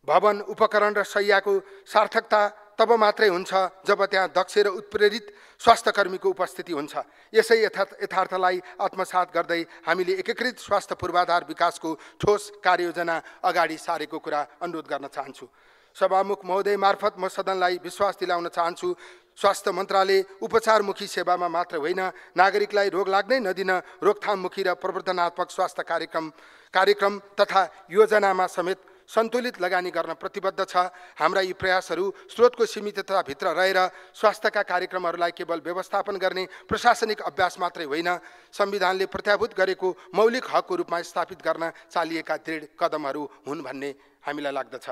भवन, उपकरण र शैय्याको सार्थकता तब मात्रै हुन्छ जब त्यहाँ दक्ष र उत्प्रेरित स्वास्थ्यकर्मीको उपस्थिति हुन्छ। यसै यथार्थलाई आत्मसात गर्दै हामीले एकीकृत स्वास्थ्य पूर्वाधार विकासको ठोस कार्ययोजना अगाडि सारेको कुरा अनुरोध गर्न चाहन्छु। सभामुख महोदय मार्फत म सदनलाई विश्वास दिलाउन चाहन्छु, स्वास्थ्य मन्त्रालय उपचारमुखी सेवामा मात्र होइन, नागरिकलाई रोग लाग्नै नदिन रोकथाममुखी र प्रवर्धनात्मक स्वास्थ्य कार्यक्रम तथा योजनामा समेत सन्तुलित लगानी गर्न प्रतिबद्ध छ। हाम्रा यी प्रयासहरू स्रोतको सीमितताभित्र रहेर स्वास्थ्यका कार्यक्रमहरूलाई केवल व्यवस्थापन गर्ने प्रशासनिक अभ्यास मात्रै होइन, संविधानले प्रत्याभूत गरेको मौलिक हकको रूपमा स्थापित गर्न चालिएका दृढ कदमहरू हुन् भन्ने हामीलाई लाग्दछ।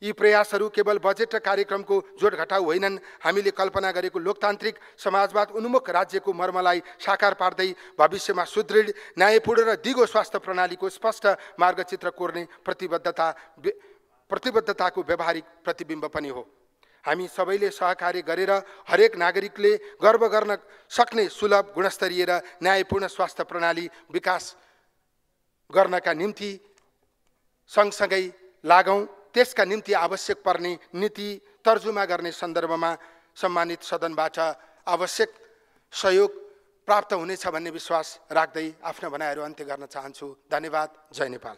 यी प्रयासहरू केवल बजेट र कार्यक्रमको जोडघटाउ होइनन्, हामीले कल्पना गरेको लोकतान्त्रिक समाजवाद उन्मुख राज्यको मर्मलाई साकार पार्दै भविष्यमा सुदृढ, न्यायपूर्ण र दिगो स्वास्थ्य प्रणालीको स्पष्ट मार्गचित्र कोर्ने प्रतिबद्धताको व्यावहारिक प्रतिबिम्ब पनि हो। हामी सबैले सहकार्य गरेर हरेक नागरिकले गर्व गर्न सक्ने सुलभ, गुणस्तरीय र न्यायपूर्ण स्वास्थ्य प्रणाली विकास गर्नका निम्ति सँगसँगै लागौँ। त्यसका निम्ति आवश्यक पर्ने नीति तर्जुमा गर्ने सन्दर्भमा सम्मानित सदनबाट आवश्यक सहयोग प्राप्त हुनेछ भन्ने विश्वास राख्दै आफ्ना भनाइहरू अन्त्य गर्न चाहन्छु। धन्यवाद। जय नेपाल।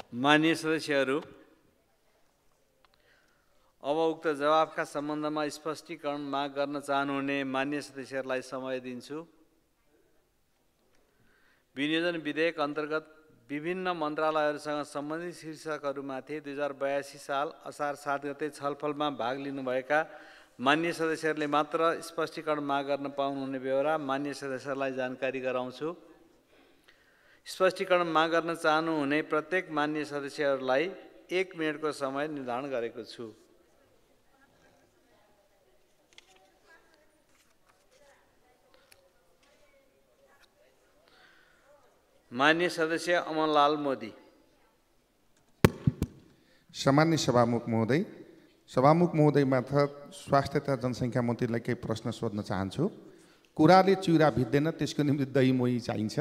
माननीय सदस्यहरू, अब उक्त जवाफका सम्बन्धमा स्पष्टीकरण माग गर्न चाहनुहुने माननीय सदस्यहरूलाई समय दिन्छु। विनियोजन विधेयक अन्तर्गत विभिन्न मन्त्रालयहरूसँग सम्बन्धित शीर्षकहरूमाथि 2082 साल असार 7 गते छलफलमा भाग लिनुभएका माननीय सदस्यहरूले मात्र स्पष्टीकरण माग गर्न पाउनुहुने बेहोरा माननीय सदस्यहरूलाई जानकारी गराउँछु। स्पष्टीकरण माग गर्न चाहनुहुने प्रत्येक माननीय सदस्यहरूलाई 1 मिनेटको समय निर्धारण गरेको छु। माननीय सदस्य अमनलाल मोदी। सामान्य सभामुख महोदय, सभामुख महोदय मार्फत स्वास्थ्य तथा जनसङ्ख्या मन्त्रीलाई केही प्रश्न सोध्न चाहन्छु। कुराले चिउरा भित्दैन, त्यसको निम्ति दही मोही चाहिन्छ।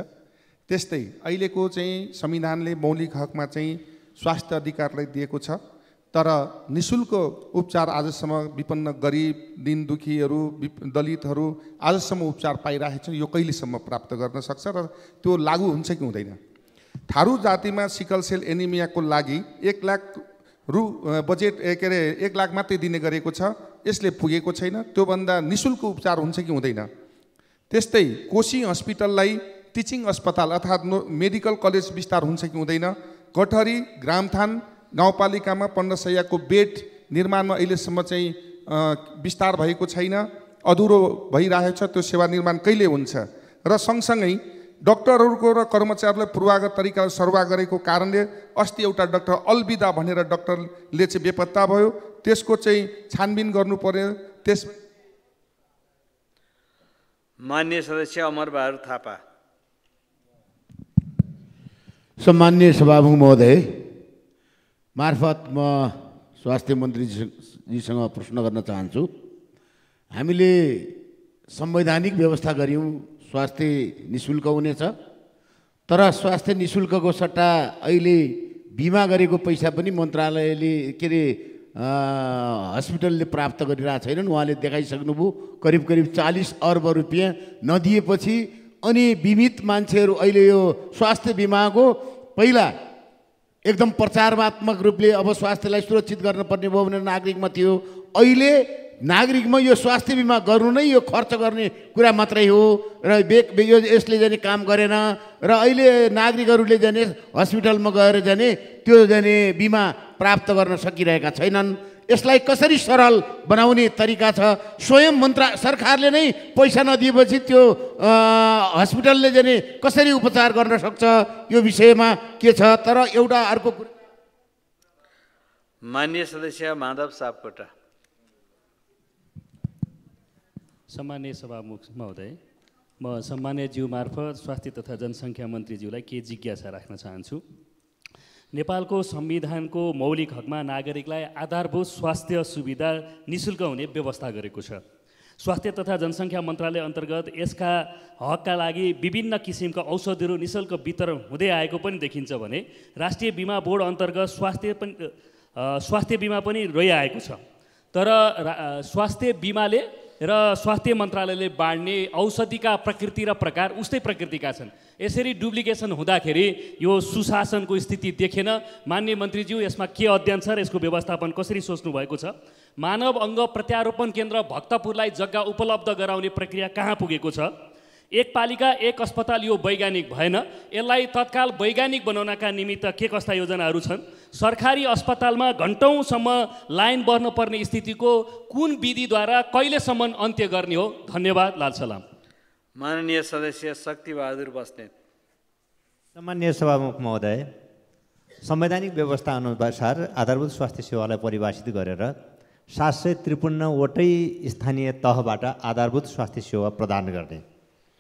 त्यस्तै अहिलेको चाहिँ संविधानले मौलिक हकमा चाहिँ स्वास्थ्य अधिकारलाई दिएको छ, तर निःशुल्क उपचार आजसम्म विपन्न गरिब, दिन दुखीहरू, दलितहरू आजसम्म उपचार पाइरहेका छन्। यो कहिलेसम्म प्राप्त गर्न सक्छ र त्यो लागू हुन्छ कि हुँदैन? थारू जातिमा सिकल सेल एनिमियाको लागि 1 लाख बजेट के अरे 1 लाख मात्रै दिने गरेको छ, यसले पुगेको छैन। त्योभन्दा निःशुल्क उपचार हुन्छ कि हुँदैन? त्यस्तै कोशी हस्पिटललाई टिचिङ अस्पताल अर्थात् मेडिकल कलेज विस्तार हुन्छ कि हुँदैन? कठहरी ग्रामथान गाउँपालिकामा 15 शय्याको बेड निर्माणमा अहिलेसम्म चाहिँ विस्तार भएको छैन, अधुरो भइरहेको छ। त्यो सेवा निर्माण कहिले हुन्छ? र सँगसँगै डाक्टरहरूको र कर्मचारीलाई पूर्वागत तरिकाले सरुवा गरेको कारणले अस्ति एउटा डाक्टर अलविदा भनेर डाक्टरले चाहिँ बेपत्ता भयो। त्यसको चाहिँ छानबिन गर्नु पर्यो। त्यस माननीय सदस्य अमरबहादुर थापा। सम्माननीय सभामुख महोदय मार्फत म स्वास्थ्य मन्त्रीजीसँग प्रश्न गर्न चाहन्छु। हामीले संवैधानिक व्यवस्था गर्यौँ स्वास्थ्य निःशुल्क हुनेछ, तर स्वास्थ्य निःशुल्कको सट्टा अहिले बिमा गरेको पैसा पनि मन्त्रालयले के अरे हस्पिटलले प्राप्त गरिरहेको छैनन्। उहाँले देखाइसक्नुभयो करिब 40 अर्ब रुपियाँ नदिएपछि अनि बिमित मान्छेहरू अहिले यो स्वास्थ्य बिमाको पहिला एकदम प्रचारात्मक रूपले अब स्वास्थ्यलाई सुरक्षित गर्नुपर्ने भयो भनेर नागरिकमा थियो। अहिले नागरिकमा यो स्वास्थ्य बिमा गर्नु नै यो खर्च गर्ने कुरा मात्रै हो र यो यसले जाने काम गरेन र अहिले नागरिकहरूले जाने हस्पिटलमा गएर जाने त्यो जाने बिमा प्राप्त गर्न सकिरहेका छैनन्। यसलाई कसरी सरल बनाउने तरिका छ? स्वयं सरकारले नै पैसा नदिएपछि त्यो हस्पिटलले जाने कसरी उपचार गर्न सक्छ? यो विषयमा के छ? तर एउटा अर्को कुरा माननीय सदस्य माधव सापकोटा। सम्माननीय सभामुख महोदय, म सम्मान्यज्यू मार्फत स्वास्थ्य तथा जनसङ्ख्या मन्त्रीज्यूलाई के जिज्ञासा राख्न चाहन्छु। नेपालको संविधानको मौलिक हकमा नागरिकलाई आधारभूत स्वास्थ्य सुविधा निःशुल्क हुने व्यवस्था गरेको छ। स्वास्थ्य तथा जनसङ्ख्या मन्त्रालय अन्तर्गत यसका हकका लागि विभिन्न किसिमका औषधिहरू निःशुल्क वितरण हुँदै आएको पनि देखिन्छ भने राष्ट्रिय बिमा बोर्ड अन्तर्गत स्वास्थ्य बिमा पनि रहिआएको छ। तर स्वास्थ्य बिमाले र स्वास्थ्य मन्त्रालयले बाँड्ने औषधिका प्रकृति र प्रकार उस्तै प्रकृतिका छन्। यसरी डुप्लिकेसन हुँदाखेरि यो सुशासनको स्थिति देखेन। माननीय मन्त्रीज्यू, यसमा के अध्ययन छ र यसको व्यवस्थापन कसरी सोच्नु भएको छ? मानव अङ्ग प्रत्यारोपण केन्द्र भक्तपुरलाई जग्गा उपलब्ध गराउने प्रक्रिया कहाँ पुगेको छ? एक पालिका एक अस्पताल यो वैज्ञानिक भएन। यसलाई तत्काल वैज्ञानिक बनाउनका निमित्त के कस्ता योजनाहरू छन्? सरकारी अस्पतालमा घन्टौँसम्म लाइन बढ्नुपर्ने स्थितिको कुन विधिद्वारा कहिलेसम्म अन्त्य गर्ने हो? धन्यवाद। लाल सलाम। माननीय सदस्य शक्तिबहादुर बस्नेत। सम्माननीय सभामुख महोदय, संवैधानिक व्यवस्था अनुसार आधारभूत स्वास्थ्य सेवालाई परिभाषित गरेर 753 वटै स्थानीय तहबाट आधारभूत स्वास्थ्य सेवा प्रदान गर्ने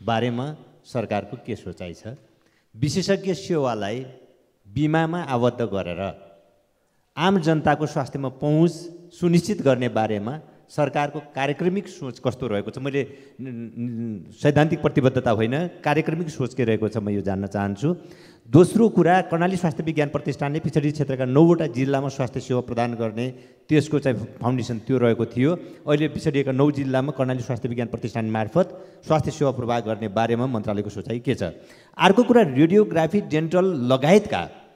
बारेमा सरकारको के सोचाइ छ? विशेषज्ञ सेवालाई बिमामा आबद्ध गरेर आम जनताको स्वास्थ्यमा पहुँच सुनिश्चित गर्ने बारेमा सरकारको कार्यक्रमिक सोच कस्तो रहेको छ? मैले सैद्धान्तिक प्रतिबद्धता होइन, कार्यक्रमिक सोच के रहेको छ म यो जान्न चाहन्छु। दोस्रो कुरा, कर्णाली स्वास्थ्य विज्ञान प्रतिष्ठानले पिछडी क्षेत्रका 9वटा जिल्लामा स्वास्थ्य सेवा प्रदान गर्ने त्यसको चाहिँ फाउन्डेसन त्यो रहेको थियो। अहिले पिछडिएका 9 जिल्लामा कर्णाली स्वास्थ्य विज्ञान प्रतिष्ठान मार्फत स्वास्थ्य सेवा प्रवाह गर्ने बारेमा मन्त्रालयको सोचाइ के छ? अर्को कुरा, रेडियोग्राफी, डेन्टल लगायतका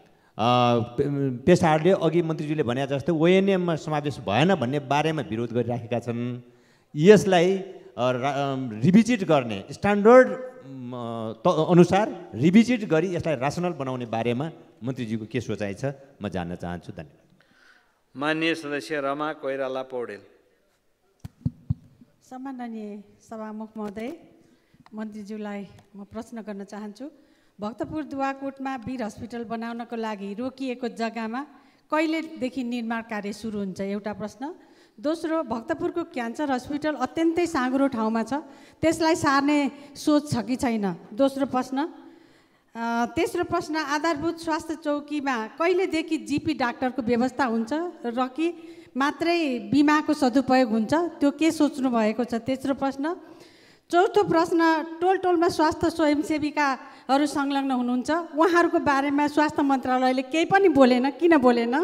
पेसाहरूले अघि मन्त्रीज्यूले भने जस्तो ओएनएममा समावेश भएन भन्ने बारेमा विरोध गरिराखेका छन्। यसलाई रिभिजिट गर्ने स्ट्यान्डर्ड अनुसार रिभिजिट गरी यसलाई रासनल बनाउने बारेमा मन्त्रीज्यूको के सोचाइ छ म जान्न चाहन्छु। धन्यवाद। माननीय सदस्य रमा कोइराला पौडेल। सम्माननीय सभामुख महोदय, मन्त्रीज्यूलाई म प्रश्न गर्न चाहन्छु। भक्तपुर दुवाकोटमा वीर हस्पिटल बनाउनको लागि रोकिएको जग्गामा कहिलेदेखि निर्माण कार्य सुरु हुन्छ? एउटा प्रश्न। दोस्रो, भक्तपुरको क्यान्सर हस्पिटल अत्यन्तै साँघुरो ठाउँमा छ, त्यसलाई सार्ने सोच छ कि छैन? दोस्रो प्रश्न। तेस्रो प्रश्न, आधारभूत स्वास्थ्य चौकीमा कहिलेदेखि जिपी डाक्टरको व्यवस्था हुन्छ र कि मात्रै बिमाको सदुपयोग हुन्छ? त्यो के सोच्नु भएको छ? तेस्रो प्रश्न। चौथो प्रश्न, टोल टोलमा स्वास्थ्य स्वयंसेविकाहरू संलग्न हुनुहुन्छ, उहाँहरूको बारेमा स्वास्थ्य मन्त्रालयले केही पनि बोलेन, किन बोलेन?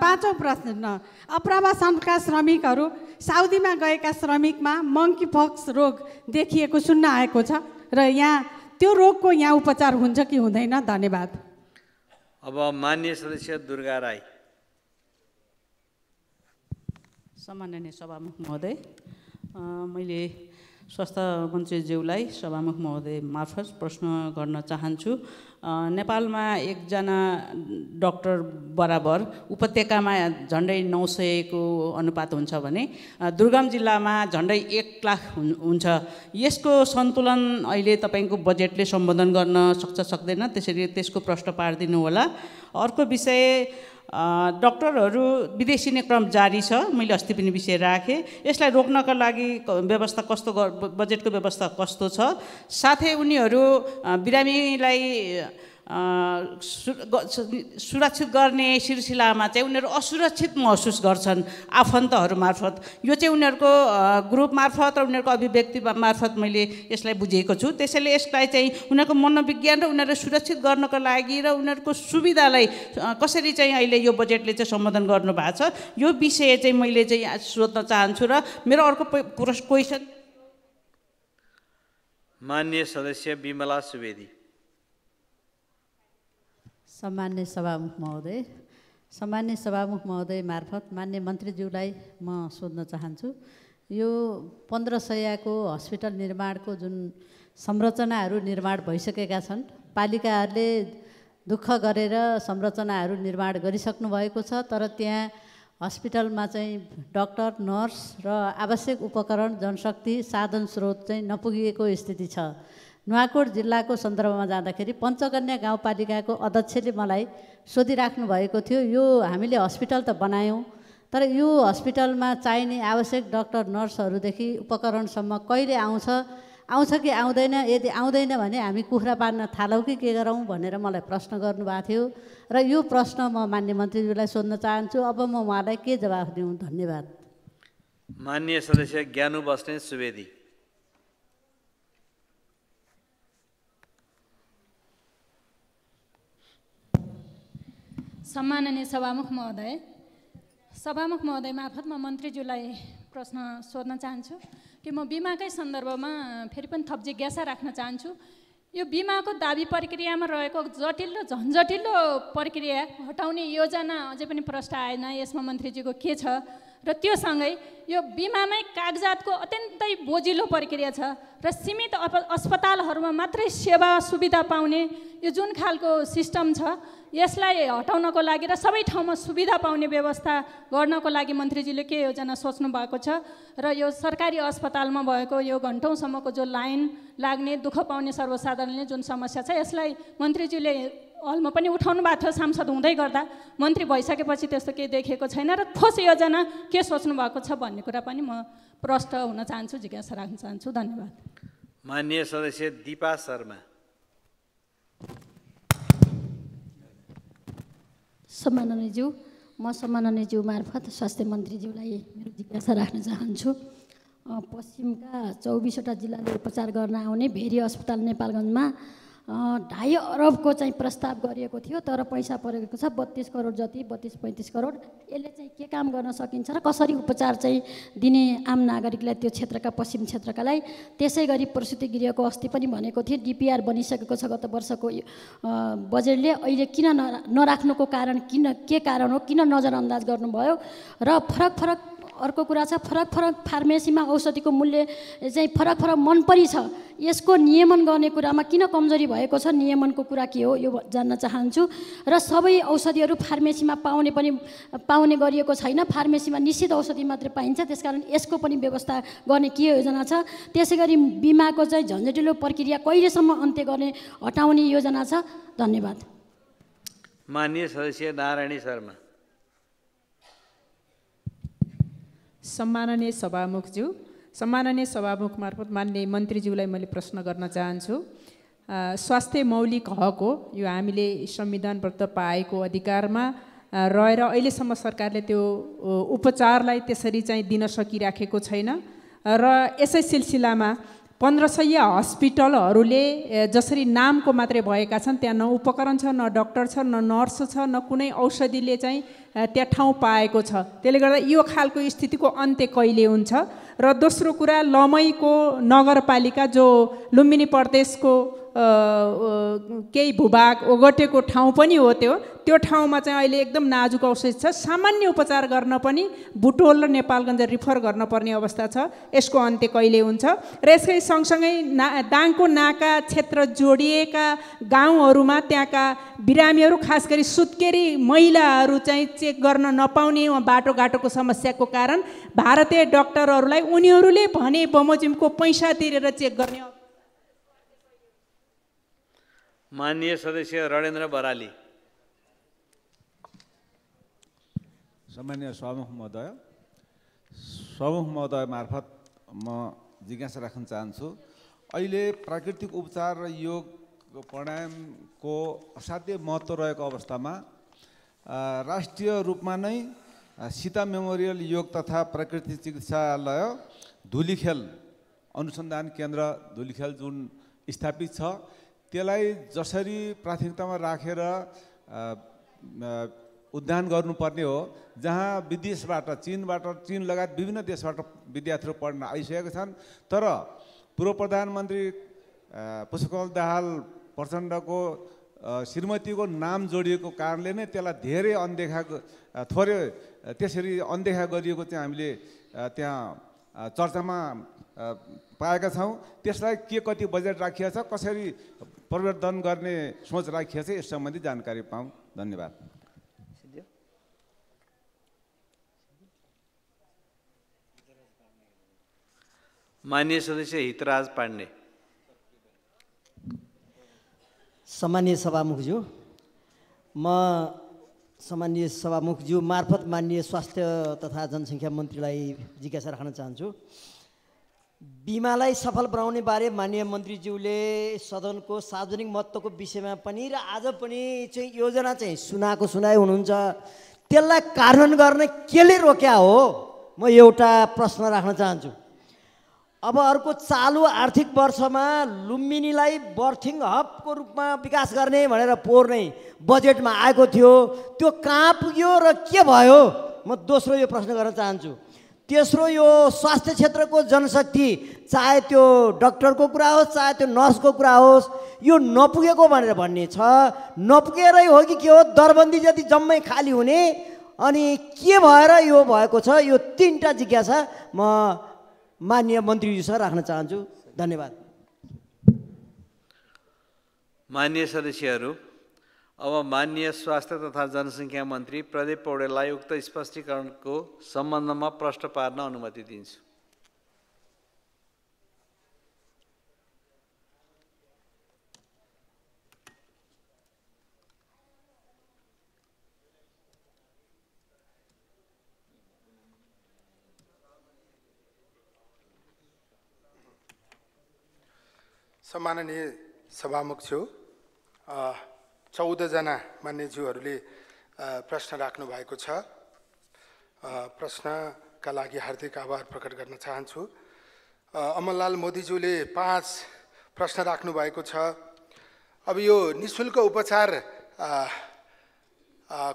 पाँचौँ प्रश्न, अप्रवासनका श्रमिकहरू, साउदीमा गएका श्रमिकमा मंकी पक्स रोग देखिएको सुन्न आएको छ र यहाँ त्यो रोगको यहाँ उपचार हुन्छ कि हुँदैन? धन्यवाद। अब माननीय सदस्य दुर्गा राई। सम्माननीय सभामुख महोदय, मैले स्वास्थ्य मन्त्रीज्यूलाई सभामुख महोदय मार्फत प्रश्न गर्न चाहन्छु। नेपालमा एकजना डाक्टर बराबर उपत्यकामा झन्डै 900 अनुपात हुन्छ भने दुर्गम जिल्लामा झन्डै 1 लाख हुन्छ। यसको सन्तुलन अहिले तपाईँको बजेटले सम्बोधन गर्न सक्छ सक्दैन? त्यसरी त्यसको प्रश्न पारिदिनु होला। अर्को विषय, डाक्टरहरू विदेशिने क्रम जारी छ, मैले अस्ति पनि विषय राखेँ। यसलाई रोक्नका लागि व्यवस्था कस्तो, बजेटको व्यवस्था कस्तो छ? साथै उनीहरू बिरामीलाई सुरक्षित गर्ने सिलसिलामा चाहिँ उनीहरू असुरक्षित महसुस गर्छन् आफन्तहरू मार्फत। यो चाहिँ उनीहरूको ग्रुप मार्फत र उनीहरूको अभिव्यक्ति मार्फत मैले यसलाई बुझेको छु। त्यसैले यसलाई चाहिँ उनीहरूको मनोविज्ञान र उनीहरूले सुरक्षित गर्नको लागि र उनीहरूको सुविधालाई कसरी चाहिँ अहिले यो बजेटले चाहिँ सम्बोधन गर्नुभएको छ, यो विषय चाहिँ मैले चाहिँ सोध्न चाहन्छु। र मेरो अर्को क्वेसन, माननीय सदस्य बिमला सुवेदी। सम्मान्य सभामुख महोदय मार्फत मान्य मन्त्रीज्यूलाई म सोध्न चाहन्छु। यो 1500 को हस्पिटल निर्माणको जुन संरचनाहरू निर्माण भइसकेका छन्, पालिकाहरूले दुःख गरेर संरचनाहरू निर्माण गरिसक्नु भएको छ, तर त्यहाँ हस्पिटलमा चाहिँ डाक्टर, नर्स र आवश्यक उपकरण, जनशक्ति, साधन स्रोत चाहिँ नपुगिएको स्थिति छ। नुवाकोट जिल्लाको सन्दर्भमा जाँदाखेरि पञ्चकन्या गाउँपालिकाको अध्यक्षले मलाई सोधिराख्नु भएको थियो, यो हामीले हस्पिटल त बनायौँ, तर यो हस्पिटलमा चाहिने आवश्यक डाक्टर, नर्सहरूदेखि उपकरणसम्म कहिले आउँछ कि आउँदैन? यदि आउँदैन भने हामी कुखुरा पार्न थालौँ कि के गरौँ भनेर मलाई प्रश्न गर्नुभएको थियो र यो प्रश्न म मान्य मन्त्रीज्यूलाई सोध्न चाहन्छु। अब म उहाँलाई के जवाफ दिउँ? धन्यवाद। माननीय सदस्य ज्ञानु बस्नेत सुवेदी। सम्माननीय सभामुख महोदय मार्फत म मन्त्रीज्यूलाई प्रश्न सोध्न चाहन्छु कि म बिमाकै सन्दर्भमा फेरि पनि थप जिज्ञासा राख्न चाहन्छु। यो बिमाको दाबी प्रक्रियामा रहेको जटिल र झन्झटिलो प्रक्रिया हटाउने योजना अझै पनि प्रश्न आएन, यसमा मन्त्रीज्यूको के छ? र त्यो सँगै यो बिमामै कागजातको अत्यन्तै बोजिलो प्रक्रिया छ र सीमित अस्पतालहरूमा मात्रै सेवा सुविधा पाउने यो जुन खालको सिस्टम छ, यसलाई हटाउनको लागि र सबै ठाउँमा सुविधा पाउने व्यवस्था गर्नको लागि मन्त्रीजीले के योजना सोच्नु भएको छ? र यो सरकारी अस्पतालमा भएको यो घन्टौँसम्मको जो लाइन लाग्ने दुःख पाउने सर्वसाधारणले जुन समस्या छ, यसलाई मन्त्रीजीले हलमा पनि उठाउनु भएको थियो सांसद हुँदै गर्दा, मन्त्री भइसकेपछि त्यस्तो केही देखिएको छैन र ठोस योजना के सोच्नु भएको छ भन्ने कुरा पनि म प्रश्न हुन चाहन्छु, जिज्ञासा राख्न चाहन्छु। धन्यवाद। माननीय सदस्य दीपा शर्मा। सम्माननीयज्यू मार्फत स्वास्थ्य मन्त्रीज्यूलाई मेरो जिज्ञासा राख्न चाहन्छु। पश्चिमका 24वटा जिल्लाले उपचार गर्न आउने भेरी अस्पताल नेपालगञ्जमा 2.5 अरबको चाहिँ प्रस्ताव गरिएको थियो, तर पैसा परेको छ 32 करोड जति, 32-35 करोड। यसले चाहिँ के काम गर्न सकिन्छ र कसरी उपचार चाहिँ दिने आम नागरिकलाई, त्यो क्षेत्रका पश्चिम क्षेत्रकालाई? त्यसै गरी प्रसुति गृहको अस्ति पनि भनेको थिएँ डिपिआर बनिसकेको छ गत वर्षको बजेटले, अहिले किन नराख्नुको कारण के कारण हो, किन नजरअन्दाज गर्नुभयो? र फरक अर्को कुरा छ, फरक फार्मेसीमा औषधिको मूल्य चाहिँ फरक मनपरी छ, यसको नियमन गर्ने कुरामा किन कमजोरी भएको छ? नियमनको कुरा के हो यो जान्न चाहन्छु। र सबै औषधिहरू फार्मेसीमा पाउने गरिएको छैन, फार्मेसीमा निश्चित औषधि मात्रै पाइन्छ, त्यसकारण यसको पनि व्यवस्था गर्ने के योजना छ? त्यसै गरी बिमाको चाहिँ झन्झटिलो प्रक्रिया कहिलेसम्म अन्त्य गर्ने, हटाउने योजना छ? धन्यवाद। माननीय सदस्य नारायणी शर्मा। सम्माननीय सभामुख मार्फत माननीय मन्त्रीज्यूलाई मैले प्रश्न गर्न चाहन्छु। स्वास्थ्य मौलिक हक हो, यो हामीले संविधानबद्ध पाएको अधिकारमा रहेर अहिलेसम्म सरकारले त्यो उपचारलाई त्यसरी चाहिँ दिन सकिराखेको छैन र यसै सिलसिलामा 1500 हस्पिटलहरूले जसरी नामको मात्रै भएका छन्, त्यहाँ न उपकरण छ, न डाक्टर छ, न नर्स छ, न कुनै औषधिले चाहिँ त्यहाँ ठाउँ पाएको छ। त्यसले गर्दा यो खालको स्थितिको अन्त्य कहिले हुन्छ? र दोस्रो कुरा, लमैको नगरपालिका जो लुम्बिनी प्रदेशको केही भूभाग ओगटेको ठाउँ पनि हो, त्यो ठाउँमा चाहिँ अहिले एकदम नाजुक अवस्था छ, सामान्य उपचार गर्न पनि बुटोल र नेपालगञ्ज रिफर गर्न पर्ने अवस्था छ। यसको अन्त्य कहिले हुन्छ? र यसकै सँगसँगै दाङको नाका क्षेत्र जोडिएका गाउँहरूमा त्यहाँका बिरामीहरू, खास गरी सुत्केरी महिलाहरू चाहिँ चेक गर्न नपाउने बाटोघाटोको समस्याको कारण भारतीय डाक्टरहरूलाई उनीहरूले भने बमोजिमको पैसा तिरेर चेक गर्ने। माननीय सदस्य रणेन्द्र बराली। सम्माननीय सभामुख महोदय मार्फत म जिज्ञासा राख्न चाहन्छु। अहिले प्राकृतिक उपचार र योग प्राणायामको असाध्य महत्त्व रहेको अवस्थामा राष्ट्रिय रूपमा नै सीता मेमोरियल योग तथा प्राकृतिक चिकित्सालय धुलीखेल अनुसन्धान केन्द्र धुलीखेल जुन स्थापित छ, त्यसलाई जसरी प्राथमिकतामा राखेर उद्यान गर्नुपर्ने हो, जहाँ विदेशबाट चीन लगायत विभिन्न देशबाट विद्यार्थीहरू पढ्न आइसकेका छन्, तर पूर्व प्रधानमन्त्री पुष्पकमल दाहाल प्रचण्डको श्रीमतीको नाम जोडिएको कारणले नै त्यसलाई धेरै त्यसरी अनदेखा गरिएको चाहिँ हामीले त्यहाँ चर्चामा पाएका छौँ। त्यसलाई के कति बजेट राखिएको छ, कसरी परिवर्तन गर्ने सोच राखिएको छ, यस सम्बन्धी जानकारी पाऊँ। धन्यवाद। माननीय सदस्य हितराज पाण्डे। सम्माननीय सभामुखज्यू मार्फत माननीय स्वास्थ्य तथा जनसङ्ख्या मन्त्रीलाई जिज्ञासा राख्न चाहन्छु। बिमालाई सफल बनाउने बारे माननीय मन्त्रीज्यूले सदनको सार्वजनिक महत्त्वको विषयमा पनि र आज पनि चाहिँ योजना चाहिँ सुनाइ हुनुहुन्छ, त्यसलाई कार्यान्वयन गर्न केले रोक्या हो? म एउटा प्रश्न राख्न चाहन्छु। अब अर्को चालु आर्थिक वर्षमा लुम्बिनीलाई बर्थिङ हबको रूपमा विकास गर्ने भनेर पोहोर नै बजेटमा आएको थियो, त्यो कहाँ पुग्यो र के भयो? म दोस्रो यो प्रश्न गर्न चाहन्छु। तेस्रो, यो स्वास्थ्य क्षेत्रको जनशक्ति, चाहे त्यो डक्टरको कुरा होस् चाहे त्यो नर्सको कुरा होस्, यो नपुगेको भनेर भन्ने छ, नपुगेरै हो कि के हो? दरबन्दी जति जम्मै खाली हुने, अनि के भएर यो भएको छ? यो तीनटा जिज्ञासा म माननीय मन्त्रीज्यूसँग राख्न चाहन्छु। धन्यवाद। माननीय सदस्यहरू, अब माननीय स्वास्थ्य तथा जनसङ्ख्या मन्त्री प्रदीप पौडेललाई उक्त स्पष्टीकरणको सम्बन्धमा प्रश्न पार्न अनुमति दिन्छु। सम्माननीय सभामुखज्यू, 14 जना मान्यज्यूहरूले प्रश्न राख्नु भएको छ। प्रश्नका लागि हार्दिक आभार प्रकट गर्न चाहन्छु। अमरलाल मोदीज्यूले 5 प्रश्न राख्नु भएको छ। अब यो निःशुल्क उपचार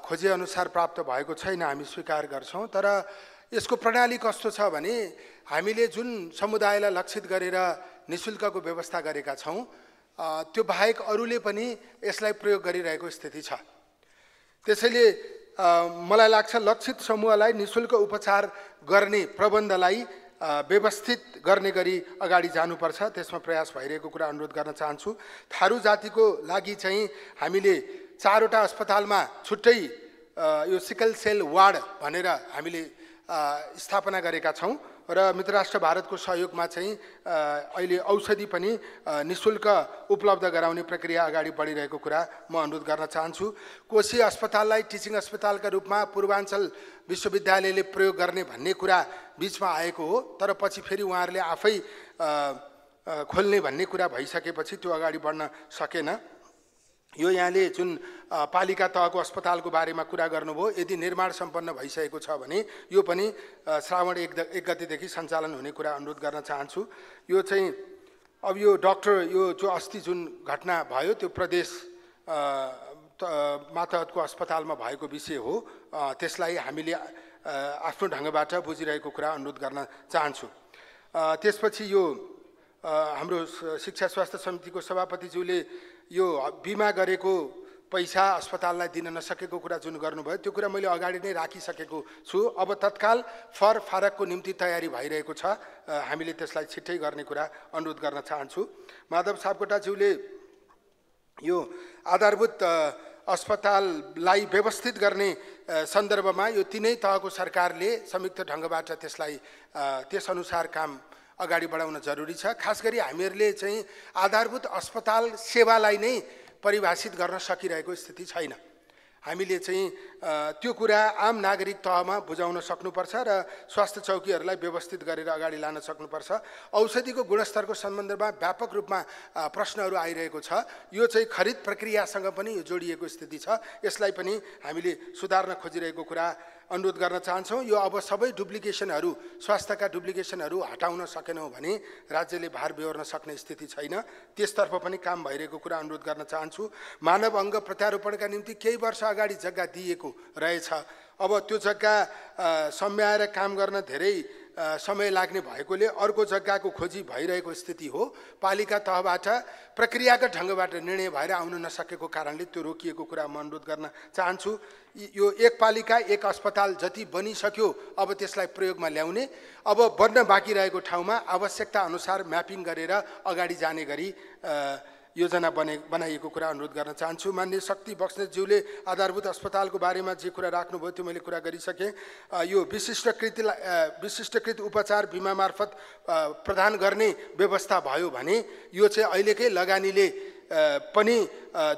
खोजे अनुसार प्राप्त भएको छैन, हामी स्वीकार गर्छौँ, तर यसको प्रणाली कस्तो छ भने हामीले जुन समुदायलाई लक्षित गरेर निःशुल्कको व्यवस्था गरेका छौँ, त्यो बाहेक अरूले पनि यसलाई प्रयोग गरिरहेको स्थिति छ। त्यसैले मलाई लाग्छ लक्षित समूहलाई निःशुल्क उपचार गर्ने प्रबन्धलाई व्यवस्थित गर्ने गरी अगाडि जानुपर्छ, त्यसमा प्रयास भइरहेको कुरा अनुरोध गर्न चाहन्छु। थारू जातिको लागि चाहिँ हामीले 4 वटा अस्पतालमा छुट्टै यो सिकल सेल वार्ड भनेर हामीले स्थापना गरेका छौँ र मित्रराष्ट्र भारतको सहयोगमा चाहिँ अहिले औषधि पनि निःशुल्क उपलब्ध गराउने प्रक्रिया अगाडि बढिरहेको कुरा म अनुरोध गर्न चाहन्छु। कोशी अस्पताललाई टिचिङ अस्पतालका रूपमा पूर्वाञ्चल विश्वविद्यालयले प्रयोग गर्ने भन्ने कुरा बिचमा आएको हो, तर पछि फेरि उहाँहरूले आफै खोल्ने भन्ने कुरा भइसकेपछि त्यो अगाडि बढ्न सकेन। यो यहाँले जुन पालिका तहको अस्पतालको बारेमा कुरा गर्नुभयो, यदि निर्माण सम्पन्न भइसकेको छ भने यो पनि श्रावण 1 गतेदेखि सञ्चालन हुने कुरा अनुरोध गर्न चाहन्छु। यो चाहिँ अब यो डाक्टर यो जो अस्ति जुन घटना भयो त्यो प्रदेश मातहतको अस्पतालमा भएको विषय हो, त्यसलाई हामीले आफ्नो ढङ्गबाट बुझिरहेको कुरा अनुरोध गर्न चाहन्छु। त्यसपछि यो हाम्रो शिक्षा स्वास्थ्य समितिको सभापतिज्यूले यो बिमा गरेको पैसा अस्पताललाई दिन नसकेको कुरा जुन गर्नुभयो, त्यो कुरा मैले अगाडि नै राखिसकेको छु। अब तत्काल फारकको निम्ति तयारी भइरहेको छ, हामीले त्यसलाई छिट्टै गर्ने कुरा अनुरोध गर्न चाहन्छु। माधव सापकोटाज्यूले यो आधारभूत अस्पताललाई व्यवस्थित गर्ने सन्दर्भमा यो तीनै तहको सरकारले संयुक्त ढङ्गबाट त्यसलाई त्यसअनुसार काम अगाडि बढाउन जरुरी छ। खास गरी हामीहरूले चाहिँ आधारभूत अस्पताल सेवालाई नै परिभाषित गर्न सकिरहेको स्थिति छैन। हामीले चाहिँ त्यो कुरा आम नागरिक तहमा बुझाउन सक्नुपर्छ र स्वास्थ्य चौकीहरूलाई व्यवस्थित गरेर अगाडि लान सक्नुपर्छ। औषधिको गुणस्तरको सम्बन्धमा व्यापक रूपमा प्रश्नहरू आइरहेको छ। यो चाहिँ खरिद प्रक्रियासँग पनि यो जोडिएको स्थिति छ, यसलाई पनि हामीले सुधार्न खोजिरहेको कुरा अनुरोध गर्न चाहन्छौँ। यो अब सबै डुप्लिकेसनहरू, स्वास्थ्यका डुप्लिकेसनहरू हटाउन सकेनौँ भने राज्यले भार बेहोर्न सक्ने स्थिति छैन, त्यसतर्फ पनि काम भइरहेको कुरा अनुरोध गर्न चाहन्छु। मानव अङ्ग प्रत्यारोपणका निम्ति केही वर्ष अगाडि जग्गा दिएको रहेछ, अब त्यो जग्गा सम्याएर काम गर्न धेरै समय लाग्ने भएकोले अर्को जग्गाको खोजी भइरहेको स्थिति हो। पालिका तहबाट प्रक्रियागत ढङ्गबाट निर्णय भएर आउन नसकेको कारणले त्यो रोकिएको कुरा म अनुरोध गर्न चाहन्छु। यो एक पालिका एक अस्पताल जति बनिसक्यो, अब त्यसलाई प्रयोगमा ल्याउने, अब बन्न बाँकी रहेको ठाउँमा आवश्यकता अनुसार म्यापिङ गरेर अगाडि जाने गरी योजना बनाइएको कुरा अनुरोध गर्न चाहन्छु। माननीय शक्ति बस्नेतज्यूले आधारभूत अस्पतालको बारेमा जे कुरा राख्नुभयो त्यो मैले कुरा गरिसकेँ। यो विशिष्टकृत उपचार बिमा मार्फत प्रदान गर्ने व्यवस्था भयो भने यो चाहिँ अहिलेकै लगानीले पनि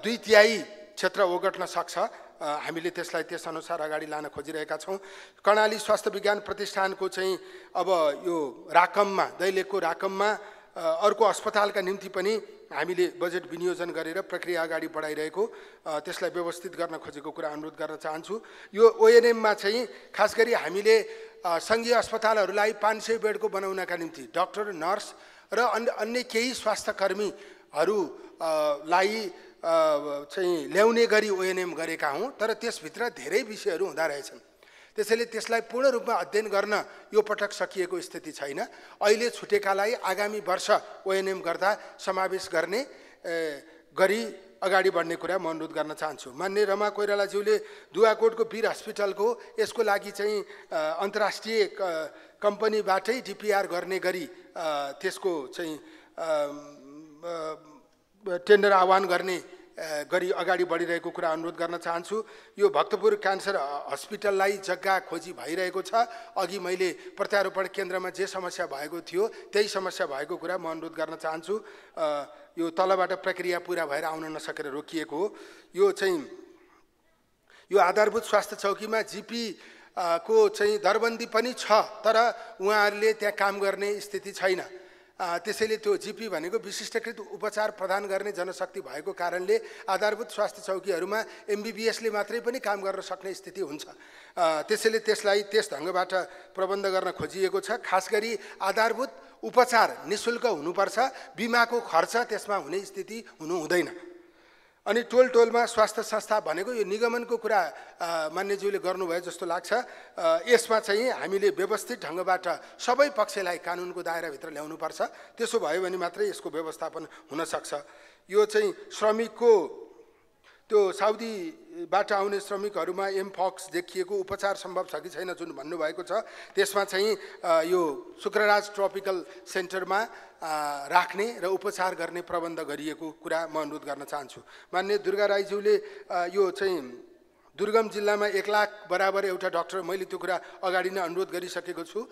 2/3 क्षेत्र ओगट्न सक्छ। हामीले त्यसलाई त्यसअनुसार अगाडि लान खोजिरहेका छौँ। कर्णाली स्वास्थ्य विज्ञान प्रतिष्ठानको चाहिँ अब यो राकममा, दैलेखको राकममा अर्को अस्पतालका निम्ति पनि हामीले बजेट विनियोजन गरेर प्रक्रिया अगाडि बढाइरहेको, त्यसलाई व्यवस्थित गर्न खोजेको कुरा अनुरोध गर्न चाहन्छु। यो ओएनएममा चाहिँ खास गरी हामीले सङ्घीय अस्पतालहरूलाई 500 बेडको बनाउनका निम्ति डाक्टर नर्स र अन्य केही स्वास्थ्यकर्मीहरूलाई चाहिँ ल्याउने गरी ओएनएम गरेका हौँ, तर त्यसभित्र धेरै विषयहरू हुँदा रहेछन्। त्यसैले त्यसलाई पूर्ण रूपमा अध्ययन गर्न यो पटक सकिएको स्थिति छैन। अहिले छुटेकालाई आगामी वर्ष ओएनएम गर्दा समावेश गर्ने गरी अगाडि बढ्ने कुरा म अनुरोध गर्न चाहन्छु। माननीय रमा कोइरालाज्यूले दुवाकोटको वीर हस्पिटलको यसको लागि चाहिँ अन्तर्राष्ट्रिय कम्पनीबाटै डिपिआर गर्ने गरी त्यसको चाहिँ टेन्डर आह्वान गर्ने गरी अगाडि बढिरहेको कुरा अनुरोध गर्न चाहन्छु। यो भक्तपुर क्यान्सर हस्पिटललाई जग्गा खोजी भइरहेको छ। अघि मैले प्रत्यारोपण केन्द्रमा जे समस्या भएको थियो त्यही समस्या भएको कुरा म अनुरोध गर्न चाहन्छु। यो तलबाट प्रक्रिया पुरा भएर आउन नसकेर रोकिएको हो। यो चाहिँ यो आधारभूत स्वास्थ्य चौकीमा जिपी को चाहिँ दरबन्दी पनि छ, तर उहाँहरूले त्यहाँ काम गर्ने स्थिति छैन। त्यसैले त्यो जिपी भनेको विशिष्टकृत उपचार प्रदान गर्ने जनशक्ति भएको कारणले आधारभूत स्वास्थ्य चौकीहरूमा एमबीबीएसले मात्रै पनि काम गर्न सक्ने स्थिति हुन्छ। त्यसैले त्यसलाई त्यस ढङ्गबाट प्रबन्ध गर्न खोजिएको छ। खास गरी आधारभूत उपचार निःशुल्क हुनुपर्छ, बिमाको खर्च त्यसमा हुने स्थिति हुनु हुँदैन। अनि टोल टोलमा स्वास्थ्य संस्था भनेको यो निगमनको कुरा मान्यज्यूले गर्नुभयो जस्तो लाग्छ। यसमा चाहिँ हामीले व्यवस्थित ढङ्गबाट सबै पक्षलाई कानुनको दायराभित्र ल्याउनुपर्छ। त्यसो भयो भने मात्रै यसको व्यवस्थापन हुनसक्छ। यो चाहिँ श्रमिकको त्यो साउदीबाट आउने श्रमिकहरूमा एमपक्स देखिएको उपचार सम्भव छ कि छैन जुन भन्नुभएको छ, त्यसमा चाहिँ यो शुक्रराज ट्रपिकल सेन्टरमा राख्ने र उपचार गर्ने प्रबन्ध गरिएको कुरा म अनुरोध गर्न चाहन्छु। माननीय दुर्गा राईज्यूले यो चाहिँ दुर्गम जिल्लामा 1 लाख बराबर एउटा डाक्टर, मैले त्यो कुरा अगाडि नै अनुरोध गरिसकेको छु।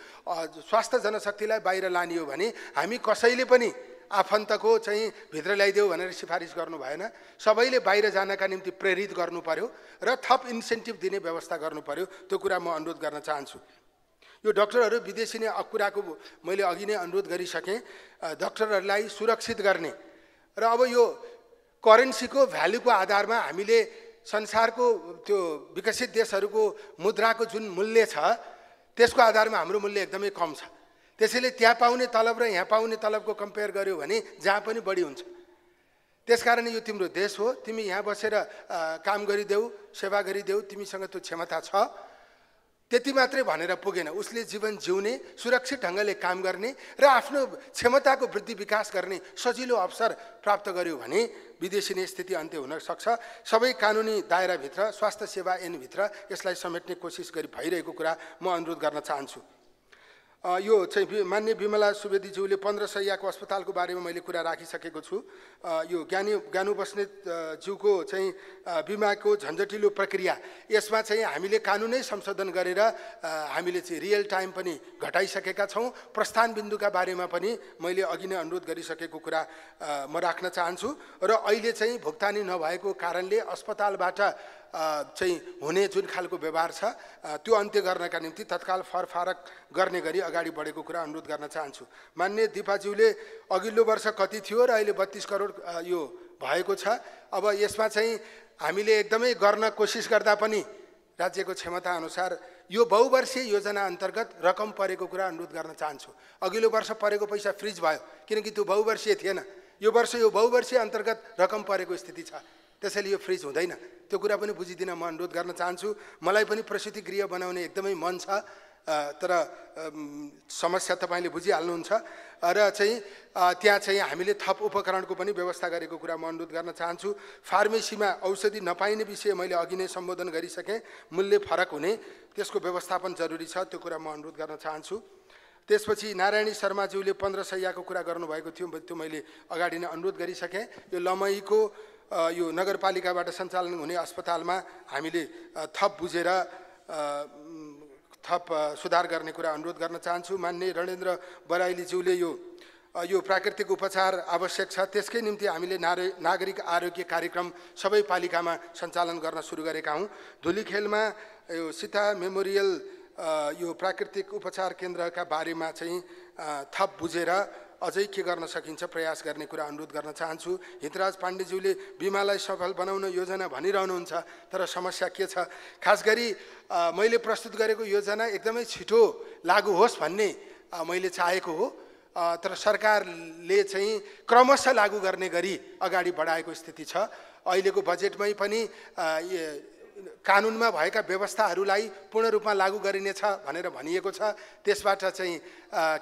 स्वास्थ्य जनशक्तिलाई बाहिर लाने हो भने हामी कसैले पनि आफन्तको चाहिँ भित्र ल्याइदेऊ भनेर सिफारिस गर्नु भएन। सबैले बाहिर जानका निम्ति प्रेरित गर्नु पर्यो र थप इन्सेन्टिभ दिने व्यवस्था गर्नु पर्यो। त्यो कुरा म अनुरोध गर्न चाहन्छु। यो डाक्टरहरू विदेशी नै कुराको मैले अघि नै अनुरोध गरिसकेँ। डाक्टरहरूलाई सुरक्षित गर्ने र अब यो करेन्सीको भ्यालुको आधारमा हामीले संसारको त्यो विकसित देशहरूको मुद्राको जुन मूल्य छ त्यसको आधारमा हाम्रो मूल्य एकदमै कम छ। त्यसैले त्यहाँ पाउने तलब र यहाँ पाउने तलबको कम्पेयर गर्यो भने जहाँ पनि बढी हुन्छ। त्यसकारण यो तिम्रो देश हो, तिमी यहाँ बसेर काम गरिदेऊ, सेवा गरिदेऊ, तिमीसँग त्यो क्षमता छ। त्यति मात्रै भनेर पुगेन। उसले जीवन जिउने, सुरक्षित ढङ्गले काम गर्ने र आफ्नो क्षमताको वृद्धि विकास गर्ने सजिलो अवसर प्राप्त गर्यो भने विदेशी नै स्थिति अन्त्य हुन सक्छ। सबै कानुनी दायराभित्र स्वास्थ्य सेवा ऐनभित्र यसलाई समेट्ने कोसिस गरी भइरहेको कुरा म अनुरोध गर्न चाहन्छु। यो चाहिँ मान्य विमला सुवेदीज्यूले 15 शैय्याको अस्पतालको बारेमा मैले कुरा राखिसकेको छु। यो ज्ञानु बस्नेत ज्यूको चाहिँ बिमाको झन्झटिलो प्रक्रिया, यसमा चाहिँ हामीले कानुनै संशोधन गरेर हामीले चाहिँ रियल टाइम पनि घटाइसकेका छौँ। प्रस्थान बिन्दुका बारेमा पनि मैले अघि नै अनुरोध गरिसकेको कुरा म राख्न चाहन्छु। र अहिले चाहिँ भुक्तानी नभएको कारणले अस्पतालबाट चाहिँ हुने जुन खालको व्यवहार छ त्यो अन्त्य गर्नका निम्ति तत्काल फरफारक गर्ने गरी अगाडि बढेको कुरा अनुरोध गर्न चाहन्छु। मान्य दिपाज्यूले अघिल्लो वर्ष कति थियो र अहिले 32 करोड यो भएको छ। अब यसमा चाहिँ हामीले एकदमै गर्न कोसिस गर्दा पनि राज्यको क्षमता अनुसार यो बहुवर्षीय योजना अन्तर्गत रकम परेको कुरा अनुरोध गर्न चाहन्छु। अघिल्लो वर्ष परेको पैसा फ्रिज भयो किनकि त्यो बहुवर्षीय थिएन। यो वर्ष यो बहुवर्षीय अन्तर्गत रकम परेको स्थिति छ, त्यसैले यो फ्रिज हुँदैन। त्यो कुरा पनि बुझिदिन म अनुरोध गर्न चाहन्छु। मलाई पनि प्रसूति गृह बनाउने एकदमै मन छ, तर समस्या तपाईँले बुझिहाल्नुहुन्छ। र चाहिँ त्यहाँ चाहिँ हामीले थप उपकरणको पनि व्यवस्था गरेको कुरा म अनुरोध गर्न चाहन्छु। फार्मेसीमा औषधि नपाइने विषय मैले अघि नै सम्बोधन गरिसकेँ। मूल्य फरक हुने त्यसको व्यवस्थापन जरुरी छ, त्यो कुरा म अनुरोध गर्न चाहन्छु। त्यसपछि नारायणी शर्माज्यूले 15 शैय्याको कुरा गर्नुभएको थियो, त्यो मैले अगाडि नै अनुरोध गरिसकेँ। यो लमईको यो नगरपालिकाबाट सञ्चालन हुने अस्पतालमा हामीले थप बुझेर थप सुधार गर्ने कुरा अनुरोध गर्न चाहन्छु। मान्य रणेन्द्र बराइलीज्यूले यो प्राकृतिक उपचार आवश्यक छ, त्यसकै निम्ति हामीले नागरिक आरोग्य कार्यक्रम सबै पालिकामा सञ्चालन गर्न सुरु गरेका हौँ। धुलीखेलमा यो सीता मेमोरियल यो प्राकृतिक उपचार केन्द्रका बारेमा चाहिँ थप बुझेर अझै के गर्न सकिन्छ प्रयास गर्ने कुरा अनुरोध गर्न चाहन्छु। हितराज पाण्डेज्यूले बिमालाई सफल बनाउन योजना भनिरहनुहुन्छ, तर समस्या के छ? खास गरी मैले प्रस्तुत गरेको योजना एकदमै छिटो लागू होस् भन्ने मैले चाहेको हो, तर सरकारले चाहिँ क्रमशः लागू गर्ने गरी अगाडि बढाएको स्थिति छ। अहिलेको बजेटमै पनि कानुनमा भएका व्यवस्थाहरूलाई पूर्ण रूपमा लागू गरिनेछ भनेर भनिएको छ। त्यसबाट चाहिँ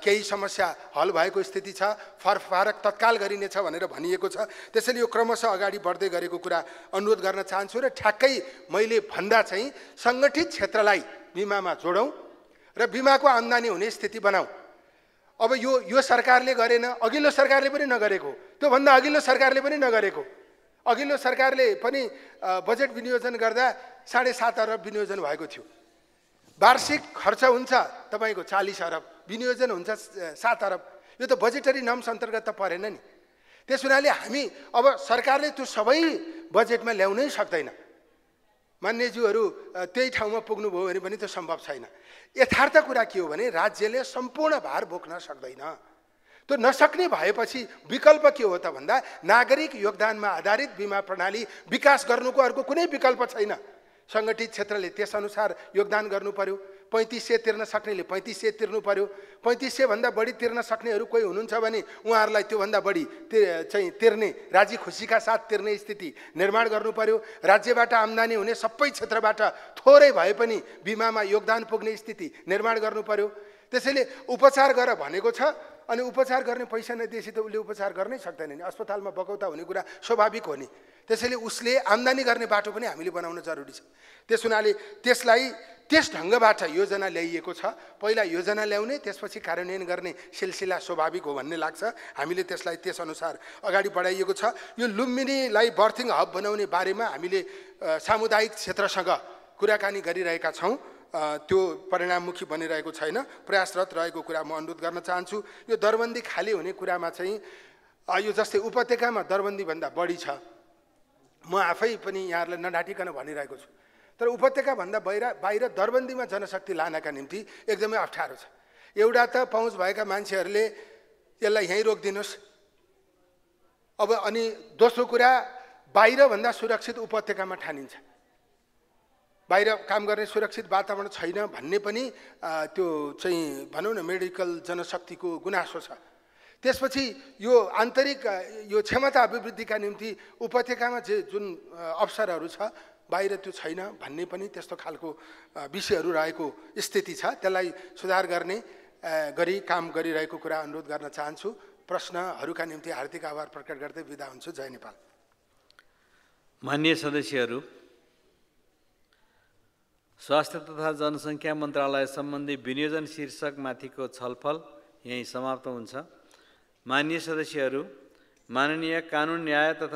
केही समस्या हल भएको स्थिति छ, फरक तत्काल गरिनेछ भनेर भनिएको छ। त्यसैले यो क्रमशः अगाडि बढ्दै गरेको कुरा अनुरोध गर्न चाहन्छु र ठ्याक्कै मैले भन्दा चाहिँ सङ्गठित क्षेत्रलाई बिमामा जोडौँ र बिमाको आम्दानी हुने स्थिति बनाऊ। अब यो सरकारले गरेन, अघिल्लो सरकारले पनि नगरेको, त्योभन्दा अघिल्लो सरकारले पनि नगरेको। अघिल्लो सरकारले पनि बजेट विनियोजन गर्दा 7.5 अरब विनियोजन भएको थियो। वार्षिक खर्च हुन्छ तपाईँको 40 अरब, विनियोजन हुन्छ 7 अरब। यो त बजेटरी नर्म्स अन्तर्गत त परेन नि। त्यस हुनाले हामी अब सरकारले त्यो सबै बजेटमा ल्याउनै सक्दैन। मान्यज्यूहरू त्यही ठाउँमा पुग्नुभयो भने पनि त्यो सम्भव छैन। यथार्थ कुरा के हो भने राज्यले सम्पूर्ण भार बोक्न सक्दैन। त्यो नसक्ने भएपछि विकल्प के हो त भन्दा नागरिक योगदानमा आधारित बिमा प्रणाली विकास गर्नुको अर्को कुनै विकल्प छैन। सङ्गठित क्षेत्रले त्यसअनुसार योगदान गर्नु पर्यो। 3500 तिर्न सक्नेले 3500 तिर्नु पर्यो। 3500 भन्दा बढी तिर्न सक्नेहरू कोही हुनुहुन्छ भने उहाँहरूलाई त्योभन्दा बढी चाहिँ तिर्ने, राजी खुसीका साथ तिर्ने स्थिति निर्माण गर्नु पर्यो। राज्यबाट आम्दानी हुने सबै क्षेत्रबाट थोरै भए पनि बिमामा योगदान पुग्ने स्थिति निर्माण गर्नु पर्यो। त्यसैले उपचार गर भनेको छ, अनि उपचार गर्ने पैसा नदिएपछि त उसले उपचार गर्नै सक्दैन नि। अस्पतालमा बकौता हुने कुरा स्वाभाविक हो नि। त्यसैले उसले आम्दानी गर्ने बाटो पनि हामीले बनाउन जरुरी छ। त्यस हुनाले त्यस ढङ्गबाट योजना ल्याइएको छ। पहिला योजना ल्याउने, त्यसपछि कार्यान्वयन गर्ने सिलसिला स्वाभाविक हो भन्ने लाग्छ। हामीले त्यसलाई त्यसअनुसार अगाडि बढाइएको छ। यो लुम्बिनीलाई बर्थिङ हब बनाउने बारेमा हामीले सामुदायिक क्षेत्रसँग कुराकानी गरिरहेका छौँ। त्यो परिणाममुखी बनिरहेको छैन, प्रयासरत रहेको कुरा म अनुरोध गर्न चाहन्छु। यो दरबन्दी खाली हुने कुरामा चाहिँ यो जस्तै उपत्यकामा दरबन्दीभन्दा बढी छ। म आफै पनि यहाँहरूलाई नढाटिकन भनिरहेको छु, तर उपत्यकाभन्दा बाहिर दरबन्दीमा जनशक्ति लानका निम्ति एकदमै अप्ठ्यारो छ। एउटा त पहुँच भएका मान्छेहरूले यसलाई यहीँ रोकिदिनुहोस्। अब अनि दोस्रो कुरा, बाहिरभन्दा सुरक्षित उपत्यकामा ठानिन्छ। बाहिर काम गर्ने सुरक्षित वातावरण छैन भन्ने पनि त्यो चाहिँ भनौँ न मेडिकल जनशक्तिको गुनासो छ। त्यसपछि यो आन्तरिक यो क्षमता अभिवृद्धिका निम्ति उपत्यकामा जुन अवसरहरू छ बाहिर त्यो छैन भन्ने पनि त्यस्तो खालको विषयहरू रहेको स्थिति छ। त्यसलाई सुधार गर्ने गरी काम गरिरहेको कुरा अनुरोध गर्न चाहन्छु। प्रश्नहरूका निम्ति हार्दिक आभार प्रकट गर्दै बिदा हुन्छु। जय नेपाल। माननीय सदस्यहरू, स्वास्थ्य तथा जनसङ्ख्या मन्त्रालय सम्बन्धी विनियोजन शीर्षक माथिको छलफल यही समाप्त हुन्छ। माननीय सदस्यहरू, माननीय कानुन न्याय तथा